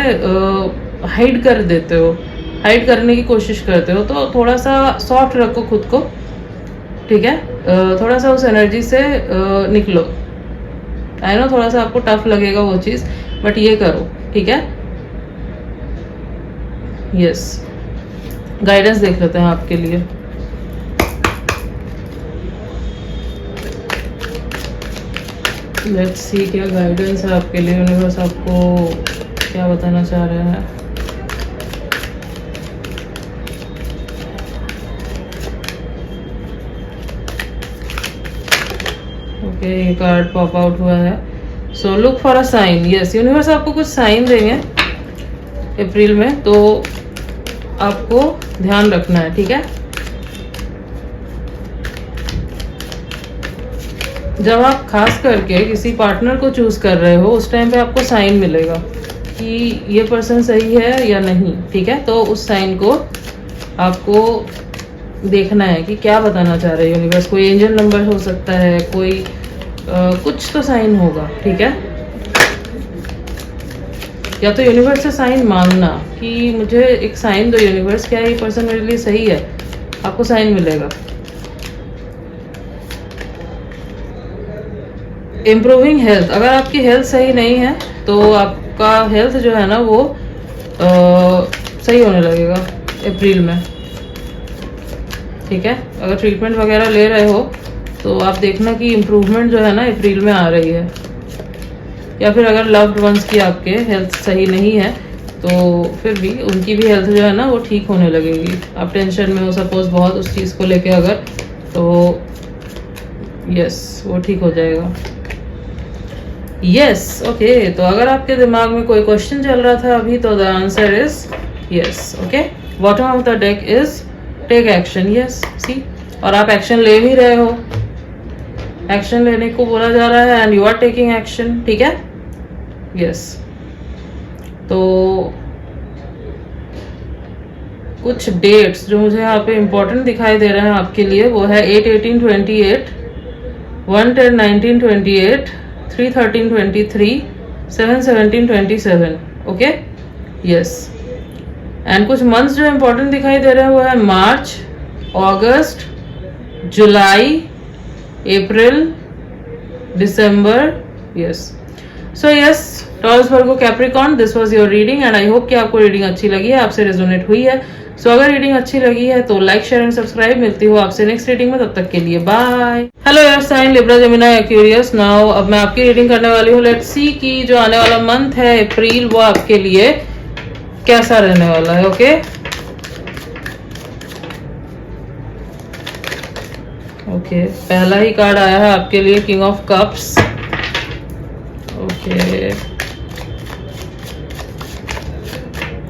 हाइड कर देते हो, हाइड करने की कोशिश करते हो। तो थोड़ा सा सॉफ्ट रखो खुद को, ठीक है। थोड़ा सा उस एनर्जी से निकलो। आई नो थोड़ा सा आपको टफ लगेगा वो चीज़, बट ये करो, ठीक है। यस गाइडेंस देख लेते हैं आपके लिए। लेट्स सी क्या गाइडेंस है आपके लिए, यूनिवर्स आपको क्या बताना चाह रहे हैं। ओके ये कार्ड पॉप आउट हुआ है। So look for a sign. Yes universe आपको कुछ साइन देंगे अप्रैल में, तो आपको ध्यान रखना है, ठीक है। जब आप खास करके किसी पार्टनर को चूज कर रहे हो उस टाइम पे आपको साइन मिलेगा कि ये पर्सन सही है या नहीं, ठीक है। तो उस साइन को आपको देखना है कि क्या बताना चाह रहे हैं यूनिवर्स। कोई एंजल नंबर हो सकता है, कोई कुछ तो साइन होगा, ठीक है। या तो यूनिवर्स से साइन मांगना कि मुझे एक साइन दो यूनिवर्स, क्या ये पर्सन मेरे लिए सही है, आपको साइन मिलेगा। इम्प्रूविंग हेल्थ, अगर आपकी हेल्थ सही नहीं है तो आपका हेल्थ जो है ना वो सही होने लगेगा अप्रैल में, ठीक है। अगर ट्रीटमेंट वगैरह ले रहे हो तो आप देखना कि इम्प्रूवमेंट जो है ना अप्रैल में आ रही है। या फिर अगर लव्ड वंस की आपके हेल्थ सही नहीं है तो फिर भी उनकी भी हेल्थ जो है ना वो ठीक होने लगेगी। आप टेंशन में हो सपोज बहुत उस चीज़ को लेके अगर, तो यस वो ठीक हो जाएगा। यस ओके तो अगर आपके दिमाग में कोई क्वेश्चन चल रहा था अभी, तो the answer is yes. Okay bottom of the deck is take action. Yes see, और आप एक्शन ले भी रहे हो, एक्शन लेने को बोला जा रहा है and you are taking action, ठीक है। यस तो कुछ डेट्स जो मुझे यहाँ पे इम्पोर्टेंट दिखाई दे रहे हैं आपके लिए, वो है 8/18/28, 1/10/1928, 3/13/23, 7/17/27। ओके यस एंड कुछ मंथ्स जो इम्पोर्टेंट दिखाई दे रहे हैं वो है मार्च, अगस्त, जुलाई, अप्रैल, दिसंबर। Yes so yes Taurus Virgo Capricorn, this was your reading and I hope कि आपको रीडिंग अच्छी लगी है, आपसे रेजोनेट हुई है। सो अगर रीडिंग अच्छी लगी है तो लाइक शेयर एंड सब्सक्राइब। मिलती हूँ आपसे नेक्स्ट रीडिंग में, तब तक के लिए bye. Hello air sign Libra Gemini Aquarius. Now अब मैं आपकी रीडिंग करने वाली हूँ। लेट्स सी कि जो आने वाला मंथ है अप्रैल वो आपके लिए कैसा रहने वाला है। ओके ओके पहला ही कार्ड आया है आपके लिए किंग ऑफ कप्स। ओके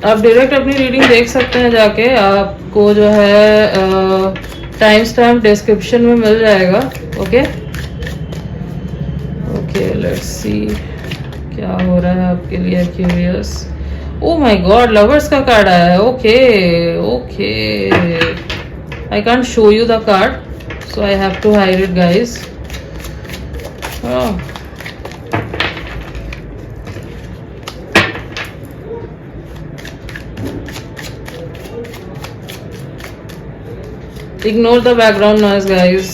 आप डायरेक्ट अपनी रीडिंग देख सकते हैं जाके, आपको जो है टाइम स्टैम्प डिस्क्रिप्शन में मिल जाएगा। ओके ओके लेट्स सी क्या हो रहा है आपके लिए curious. O my God lovers का कार्ड आया है। Okay okay I can't show you the card so I have to hide it guys. Ignore the background noise guys.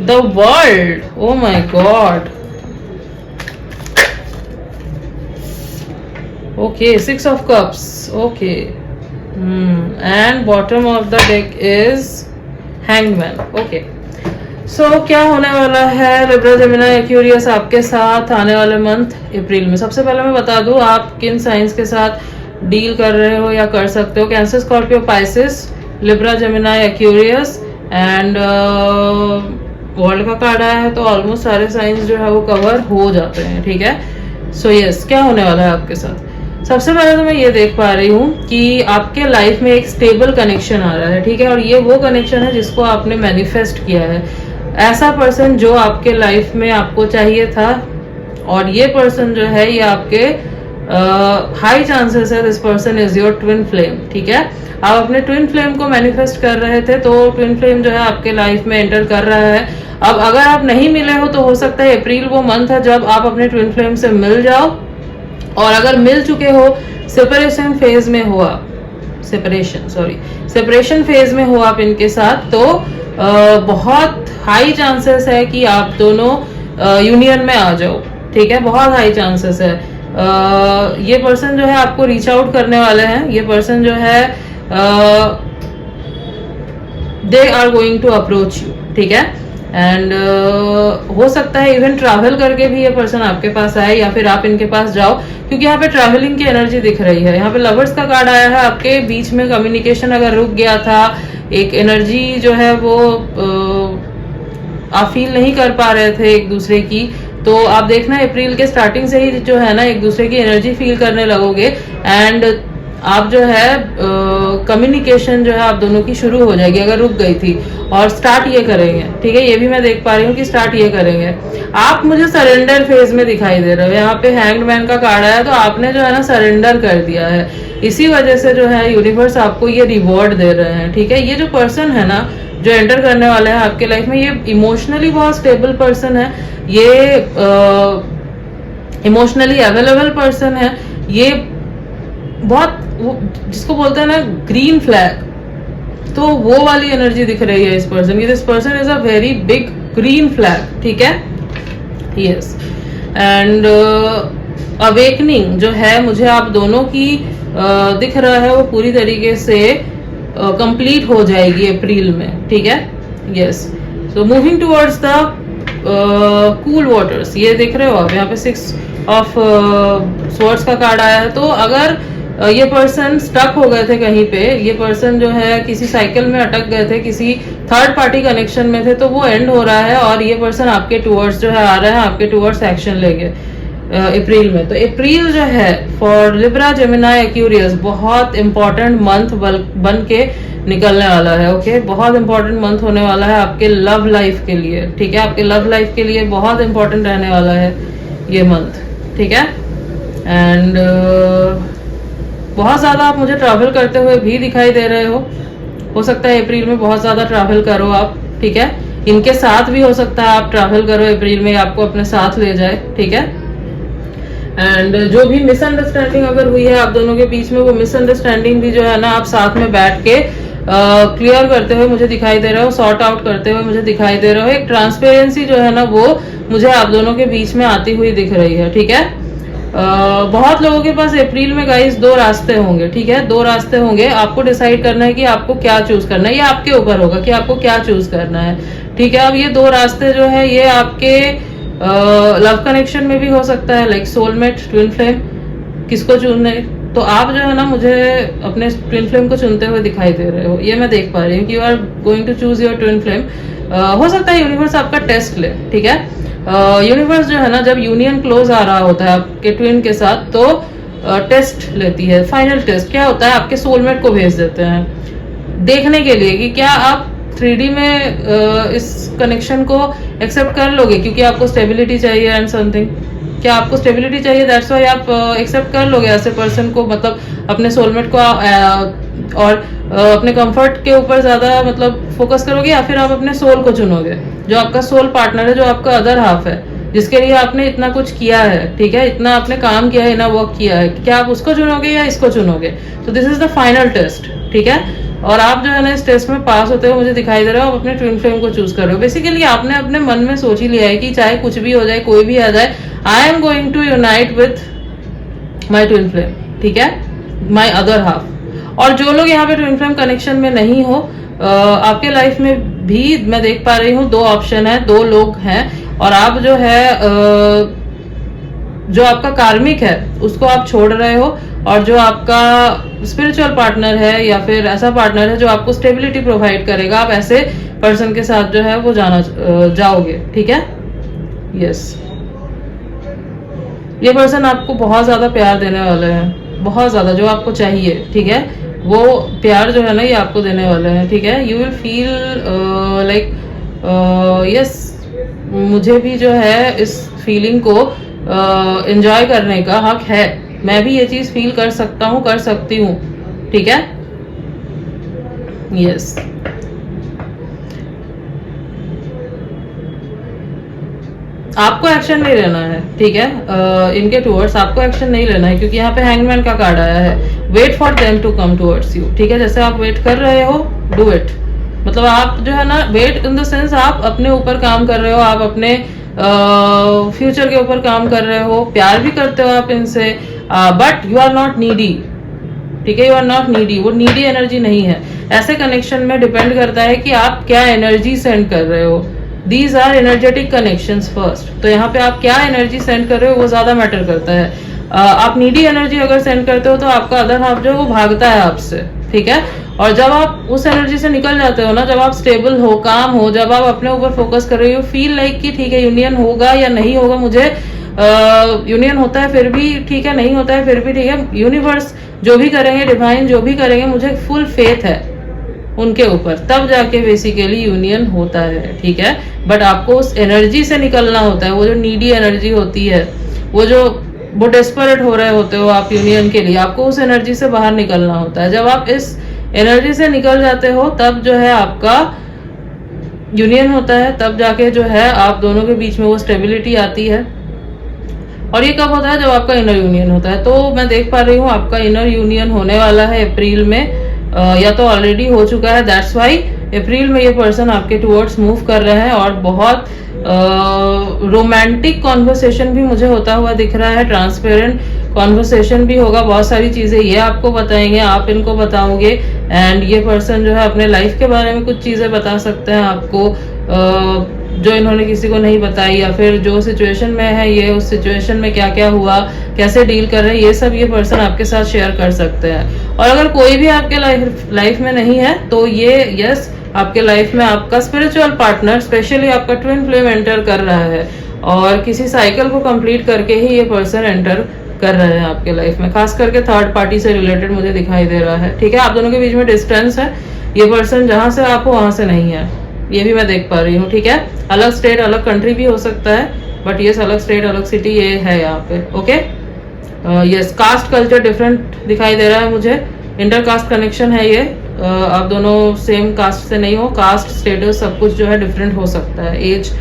The world, oh my God, okay, 6 of cups, okay, and bottom of the deck is hanged man, okay. So क्या होने वाला है Libra Gemini Aquarius आपके साथ आने वाले month अप्रैल में। सबसे पहले मैं बता दूं आप किन साइंस के साथ डील कर रहे हो या कर सकते हो। Cancer, Scorpio, Pisces, Libra Gemini Aquarius and world का कार्ड आया है तो ऑलमोस्ट सारे साइंस जो है वो कवर हो जाते हैं, ठीक है। सो यस, क्या होने वाला है आपके साथ। सबसे पहले तो मैं ये देख पा रही हूँ कि आपके लाइफ में एक स्टेबल कनेक्शन आ रहा है, ठीक है, और ये वो कनेक्शन है जिसको आपने मैनिफेस्ट किया है। ऐसा पर्सन जो आपके लाइफ में आपको चाहिए था, और ये पर्सन जो है ये आपके हाई चांसेस है this person is your twin flame, ठीक है। आप अपने ट्विन फ्लेम को मैनिफेस्ट कर रहे थे तो ट्विन फ्लेम जो है आपके लाइफ में एंटर कर रहा है। अब अगर आप नहीं मिले हो तो हो सकता है अप्रैल वो मंथ है जब आप अपने ट्विन फ्लेम से मिल जाओ, और अगर मिल चुके हो, सेपरेशन फेज में हो आप, सेपरेशन फेज में हो आप इनके साथ, तो बहुत हाई चांसेस है कि आप दोनों यूनियन में आ जाओ, ठीक है, बहुत हाई चांसेस है। ये पर्सन जो है आपको रीच आउट करने वाले हैं। ये पर्सन जो है they are going to approach you, ठीक है, एंड हो सकता है इवन ट्रैवल करके भी ये पर्सन आपके पास आए या फिर आप इनके पास जाओ, क्योंकि यहाँ पे ट्रैवलिंग की एनर्जी दिख रही है। यहाँ पे लवर्स का कार्ड आया है। आपके बीच में कम्युनिकेशन अगर रुक गया था, एक एनर्जी जो है वो आप फील नहीं कर पा रहे थे एक दूसरे की, तो आप देखना अप्रैल के स्टार्टिंग से ही जो है ना एक दूसरे की एनर्जी फील करने लगोगे, एंड आप जो है कम्युनिकेशन जो है आप दोनों की शुरू हो जाएगी अगर रुक गई थी, और स्टार्ट ये करेंगे, ठीक है। ये भी मैं देख पा रही हूँ कि स्टार्ट ये करेंगे। आप मुझे सरेंडर फेज में दिखाई दे रहे हो। यहाँ पे हैंग्ड मैन का कार्ड आया, तो आपने जो है ना सरेंडर कर दिया है। इसी वजह से जो है यूनिवर्स आपको ये रिवॉर्ड दे रहे हैं, ठीक है। ये जो पर्सन है ना जो एंटर करने वाला है आपके लाइफ में, ये इमोशनली बहुत स्टेबल पर्सन है, ये इमोशनली अवेलेबल पर्सन है, ये बहुत जिसको बोलते हैं ना ग्रीन फ्लैग, तो वो वाली एनर्जी दिख रही है इस पर्सन की। This person is a very big green flag, ठीक है, यस। एंड अवेकनिंग जो है मुझे आप दोनों की दिख रहा है वो पूरी तरीके से कंप्लीट हो जाएगी अप्रैल में, ठीक है, yes. So moving towards the cool waters, ये देख रहे हो आप, यहाँ पे 6 ऑफ स्वॉर्ड्स का कार्ड आया है। तो अगर ये पर्सन स्टक हो गए थे कहीं पे, ये पर्सन जो है किसी साइकिल में अटक गए थे, किसी थर्ड पार्टी कनेक्शन में थे, तो वो एंड हो रहा है, और ये पर्सन आपके टूवर्ड्स जो है आ रहा है, आपके टूवर्ड्स एक्शन लेंगे अप्रैल में। तो अप्रैल जो है फॉर लिब्रा जेमिनी एक्वेरियस बहुत इंपॉर्टेंट मंथ बन के निकलने वाला है, ओके। बहुत इंपॉर्टेंट मंथ होने वाला है आपके लव लाइफ के लिए, ठीक है। आपके लव लाइफ के लिए बहुत इंपॉर्टेंट रहने वाला है ये मंथ, ठीक है। एंड बहुत ज़्यादा आप मुझे ट्रैवल करते हुए भी दिखाई दे रहे हो सकता है अप्रैल में बहुत ज़्यादा ट्रैवल करो आप, ठीक है। इनके साथ भी हो सकता है आप ट्रैवल करो अप्रैल में, आपको अपने साथ ले जाए, ठीक है। एंड जो भी मिसअंडरस्टैंडिंग अगर हुई है आप दोनों के बीच में, वो मिसअंडरस्टैंडिंग भी जो है ना आप साथ में बैठ के क्लियर करते हुए मुझे दिखाई दे रहा हो, सॉर्ट आउट करते हुए मुझे दिखाई दे रहा हो। एक ट्रांसपेरेंसी जो है ना वो मुझे आप दोनों के बीच में आती हुई दिख रही है, ठीक है। बहुत लोगों के पास अप्रैल में गाइस 2 रास्ते होंगे, ठीक है, 2 रास्ते होंगे। आपको डिसाइड करना है कि आपको क्या चूज करना है, ये आपके ऊपर होगा कि आपको क्या चूज करना है, ठीक है। अब ये 2 रास्ते जो है ये आपके लव कनेक्शन में भी हो सकता है, लाइक सोलमेट, ट्विन फ्लेम, किसको चुनने, तो आप जो है ना मुझे अपने ट्विन फ्लेम को चुनते हुए दिखाई दे रहे हो, ये मैं देख पा रही हूँ कि you are going to choose your twin flame. हो सकता है यूनिवर्स आपका टेस्ट ले, ठीक है। यूनिवर्स जो है ना जब यूनियन क्लोज आ रहा होता है आपके ट्विन के साथ, तो टेस्ट लेती है। फाइनल टेस्ट क्या होता है, आपके सोलमेट को भेज देते हैं देखने के लिए कि क्या आप 3D में इस कनेक्शन को एक्सेप्ट कर लोगे, क्योंकि आपको स्टेबिलिटी चाहिए एंड समथिंग। क्या आपको स्टेबिलिटी चाहिए, दैट्स व्हाई आप एक्सेप्ट कर लोगे ऐसे पर्सन को, मतलब अपने सोलमेट को, और अपने कंफर्ट के ऊपर ज्यादा मतलब फोकस करोगे, या फिर आप अपने सोल को चुनोगे, जो आपका सोल पार्टनर है, जो आपका अदर हाफ है, जिसके लिए आपने इतना कुछ किया है, ठीक है, इतना आपने काम किया है, इतना वर्क किया है, क्या आप उसको चुनोगे या इसको चुनोगे। तो this is the final test, ठीक है। और आप जो है ना इस टेस्ट में पास होते हुए मुझे दिखाई दे रहा है, आप अपने ट्विन फ्लेम को चूज कर रहे हो। बेसिकली आपने अपने मन में सोच ही लिया है कि चाहे कुछ भी हो जाए, कोई भी आ जाए, I am going to unite with my twin flame, ठीक है, माई अदर हाफ। और जो लोग यहाँ पे ट्विन फ्लेम कनेक्शन में नहीं हो, आपके लाइफ में भी मैं देख पा रही हूँ 2 ऑप्शन है, 2 लोग हैं, और आप जो है जो आपका कार्मिक है उसको आप छोड़ रहे हो, और जो आपका स्पिरिचुअल पार्टनर है या फिर ऐसा पार्टनर है जो आपको स्टेबिलिटी प्रोवाइड करेगा, आप ऐसे पर्सन के साथ जो है वो जाओगे, ठीक है। यस, ये पर्सन आपको बहुत ज्यादा प्यार देने वाले हैं, बहुत ज्यादा, जो आपको चाहिए, ठीक है, वो प्यार जो है ना ये आपको देने वाले हैं, ठीक है। You will feel like yes, मुझे भी जो है इस फीलिंग को एंजॉय करने का हक है, मैं भी ये चीज फील कर सकता हूँ, कर सकती हूँ, ठीक है। यस, आपको एक्शन नहीं लेना है, ठीक है, इनके टूवर्ड्स आपको एक्शन नहीं लेना है, क्योंकि यहाँ पे हैंगमैन का कार्ड आया है। Wait for them to come towards you, ठीक है। जैसे आप वेट कर रहे हो, डू इट, मतलब आप जो है ना, वेट इन द सेंस आप अपने ऊपर काम कर रहे हो, आप अपने फ्यूचर के ऊपर काम कर रहे हो, प्यार भी करते हो आप इनसे, but you are not needy, ठीक है, यू आर नॉट नीडी, वो नीडी एनर्जी नहीं है। ऐसे कनेक्शन में डिपेंड करता है कि आप क्या एनर्जी सेंड कर रहे हो। These are energetic connections first, तो यहाँ पे आप क्या एनर्जी सेंड कर रहे हो वो ज्यादा मैटर करता है। आप नीडी एनर्जी अगर सेंड करते हो तो आपका अदर हाफ जो है वो भागता है आपसे, ठीक है। और जब आप उस एनर्जी से निकल जाते हो ना, जब आप स्टेबल हो, काम हो, जब आप अपने ऊपर फोकस कर रहे हो, फील लाइक कि ठीक है यूनियन होगा या नहीं होगा, मुझे यूनियन होता है फिर भी ठीक है, नहीं होता है फिर भी ठीक है, यूनिवर्स जो भी करेंगे, डिवाइन जो भी करेंगे, मुझे फुल फेथ है उनके ऊपर, तब जाके बेसिकली यूनियन होता है, ठीक है। बट आपको उस एनर्जी से निकलना होता है, वो जो नीडी एनर्जी होती है, वो डेस्परेट हो रहे होते हो आप यूनियन के लिए, आपको उस एनर्जी से बाहर निकलना होता है। जब आप इस एनर्जी से निकल जाते हो तब जो है आपका यूनियन होता है, तब जाके जो है आप दोनों के बीच में वो स्टेबिलिटी आती है। और ये कब होता है? जब आपका इनर यूनियन होता है। तो मैं देख पा रही हूँ आपका इनर यूनियन होने वाला है अप्रैल में, या तो ऑलरेडी हो चुका है। दैट्स वाई अप्रैल में ये पर्सन आपके टुवर्ड्स मूव कर रहे हैं, और बहुत रोमांटिक कॉन्वर्सेशन भी मुझे होता हुआ दिख रहा है, ट्रांसपेरेंट कॉन्वर्सेशन भी होगा, बहुत सारी चीजें ये आपको बताएंगे, आप इनको बताओगे, एंड ये पर्सन जो है अपने लाइफ के बारे में कुछ चीजें बता सकते हैं आपको जो इन्होंने किसी को नहीं बताई, या फिर जो सिचुएशन में है ये, उस सिचुएशन में क्या क्या हुआ, कैसे डील कर रहे हैं, ये सब ये पर्सन आपके साथ शेयर कर सकते हैं। और अगर कोई भी आपके लाइफ में नहीं है तो ये यस आपके लाइफ में आपका स्पिरिचुअल पार्टनर, स्पेशली आपका ट्विन फ्लेम एंटर कर रहा है, और किसी साइकिल को कंप्लीट करके ही ये पर्सन एंटर कर रहे हैं आपके लाइफ में, खास करके थर्ड पार्टी से रिलेटेड मुझे दिखाई दे रहा है। ठीक है, आप दोनों के बीच में डिस्टेंस है, ये पर्सन जहां से आप हो वहां से नहीं है, ये भी मैं देख पा रही हूँ। ठीक है, अलग स्टेट अलग कंट्री भी हो सकता है, बट ये अलग स्टेट अलग सिटी ये है यहाँ पे। Okay, yes, caste culture different दिखाई दे रहा है मुझे, इंटर कास्ट कनेक्शन है ये, आप दोनों सेम कास्ट से नहीं हो, कास्ट स्टेटस सब कुछ जो है डिफरेंट हो सकता है, एज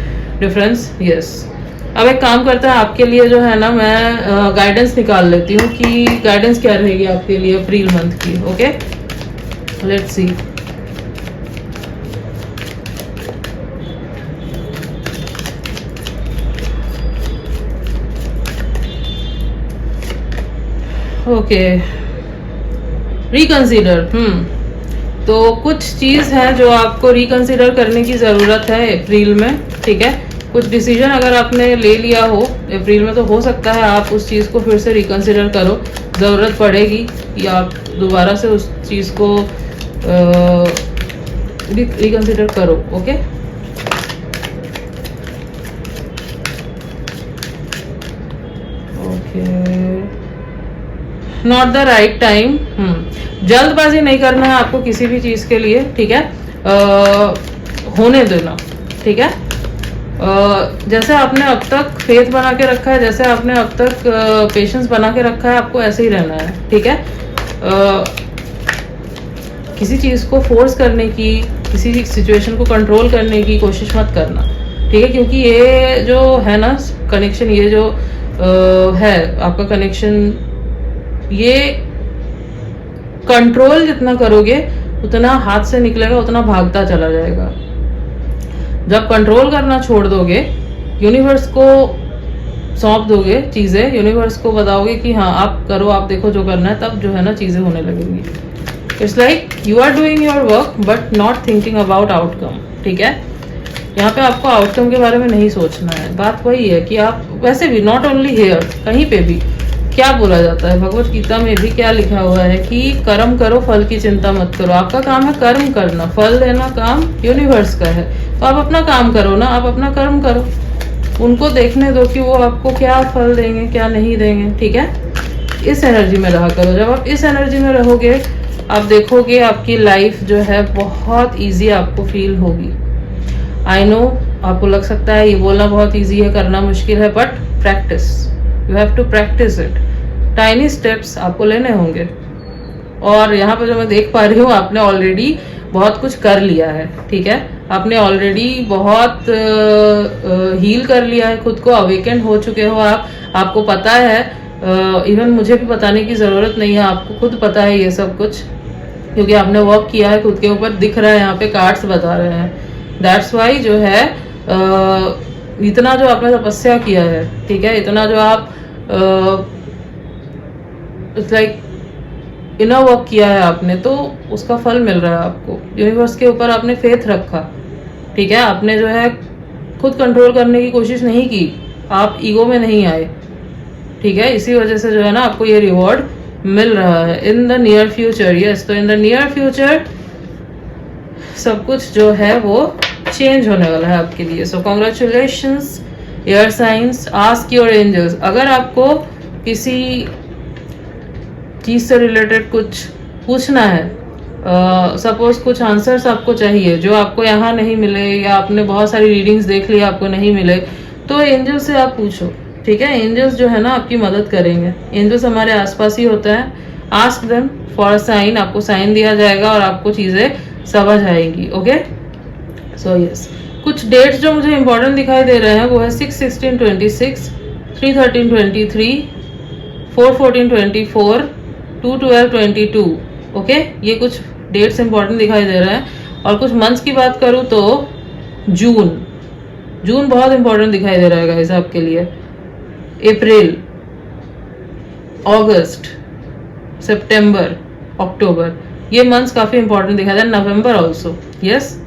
डिफरेंस। यस, अब एक काम करते हैं, आपके लिए जो है ना मैं गाइडेंस निकाल लेती हूँ कि गाइडेंस क्या रहेगी आपके लिए अप्रैल मंथ की। Okay, let's see. Okay, reconsider. तो कुछ चीज है जो आपको रिकंसीडर करने की जरूरत है अप्रैल में। ठीक है, कुछ डिसीजन अगर आपने ले लिया हो अप्रैल में, तो हो सकता है आप उस चीज को फिर से रिकंसीडर करो, जरूरत पड़ेगी, या आप दोबारा से उस चीज को रिकंसीडर करो। Okay, not the right time. जल्दबाजी नहीं करना है आपको किसी भी चीज के लिए। ठीक है, होने देना। ठीक है, जैसे आपने अब तक फेथ बना के रखा है, जैसे आपने अब तक पेशेंस बना के रखा है, आपको ऐसे ही रहना है। ठीक है, किसी चीज को फोर्स करने की, किसी सिचुएशन को कंट्रोल करने की कोशिश मत करना। ठीक है, क्योंकि ये जो है ना कनेक्शन, ये जो है आपका कनेक्शन, ये कंट्रोल जितना करोगे उतना हाथ से निकलेगा, उतना भागता चला जाएगा। जब कंट्रोल करना छोड़ दोगे, यूनिवर्स को सौंप दोगे चीजें, यूनिवर्स को बताओगे कि हाँ आप करो, आप देखो जो करना है, तब जो है ना चीजें होने लगेंगी। It's like you are doing your work but not thinking about outcome. ठीक है, यहाँ पे आपको आउटकम के बारे में नहीं सोचना है। बात वही है कि आप वैसे भी नॉट ओनली हेयर, कहीं पे भी क्या बोला जाता है, भगवत गीता में भी क्या लिखा हुआ है कि कर्म करो फल की चिंता मत करो। आपका काम है कर्म करना, फल देना काम यूनिवर्स का है। तो आप अपना काम करो ना, आप अपना कर्म करो, उनको देखने दो कि वो आपको क्या फल देंगे क्या नहीं देंगे। ठीक है, इस एनर्जी में रहा करो। जब आप इस एनर्जी में रहोगे, आप देखोगे आपकी लाइफ जो है बहुत ईजी आपको फील होगी। आई नो आपको लग सकता है ये बोलना बहुत ईजी है, करना मुश्किल है, but practice, you have to practice it. Tiny steps आपको लेने होंगे। और यहाँ पे जो मैं देख पा रही हूँ, आपने ऑलरेडी बहुत कुछ कर लिया है। ठीक है, आपने ऑलरेडी बहुत हील कर लिया है खुद को, अवेकन हो चुके हो आप। आपको पता है, इवन मुझे भी बताने की जरूरत नहीं है, आपको खुद पता है ये सब कुछ, क्योंकि आपने वर्क किया है खुद के ऊपर, दिख रहा है यहाँ पे, कार्ड्स बता रहे हैं। दैट्स वाई जो है इतना जो आपने तपस्या किया है, ठीक है, इतना जो आप इट्स लाइक इनर वर्क किया है आपने, तो उसका फल मिल रहा है आपको। यूनिवर्स के ऊपर आपने फेथ रखा। ठीक है, आपने जो है खुद कंट्रोल करने की कोशिश नहीं की, आप ईगो में नहीं आए। ठीक है, इसी वजह से जो है ना आपको ये रिवॉर्ड मिल रहा है in the near future. Yes, तो इन द नियर फ्यूचर सब कुछ जो है वो चेंज होने वाला है आपके लिए। So congratulations air signs, ask your angels. अगर आपको किसी चीज से रिलेटेड कुछ पूछना है, सपोज कुछ आंसर्स आपको चाहिए जो आपको यहाँ नहीं मिले, या आपने बहुत सारी रीडिंग्स देख ली आपको नहीं मिले, तो एंजल से आप पूछो। ठीक है, एंजल्स जो है ना आपकी मदद करेंगे। एंजल्स हमारे आसपास ही होता है। Ask them for a sign, आपको साइन दिया जाएगा और आपको चीजें समझ आएंगी। ओके, सो यस, कुछ डेट्स जो मुझे इंपॉर्टेंट दिखाई दे रहे हैं वो है 6/16/26, 3/13/23, 4/14/24, 2/12/22। ओके, ये कुछ डेट्स इंपॉर्टेंट दिखाई दे रहे हैं। और कुछ मंथ्स की बात करूं तो जून बहुत इंपॉर्टेंट दिखाई दे रहा है गाइस आपके लिए। अप्रैल, अगस्त, सितंबर, अक्टूबर, ये मंथ्स काफी इंपॉर्टेंट दिखाई दे रहे हैं। नवंबर also. Yes,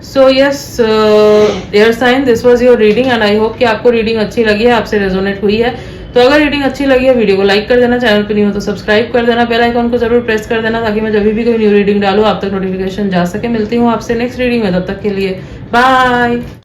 so yes air sign, this was your reading and I hope कि आपको रीडिंग अच्छी लगी है, आपसे रेजोनेट हुई है। तो अगर रीडिंग अच्छी लगी है, वीडियो को लाइक कर देना, चैनल पे नहीं हो तो सब्सक्राइब कर देना, बेल आइकॉन को जरूर प्रेस कर देना, ताकि मैं जब भी कोई न्यू रीडिंग डालूं आप तक नोटिफिकेशन जा सके। मिलती हूँ आपसे नेक्स्ट रीडिंग में, तब तक के लिए बाय।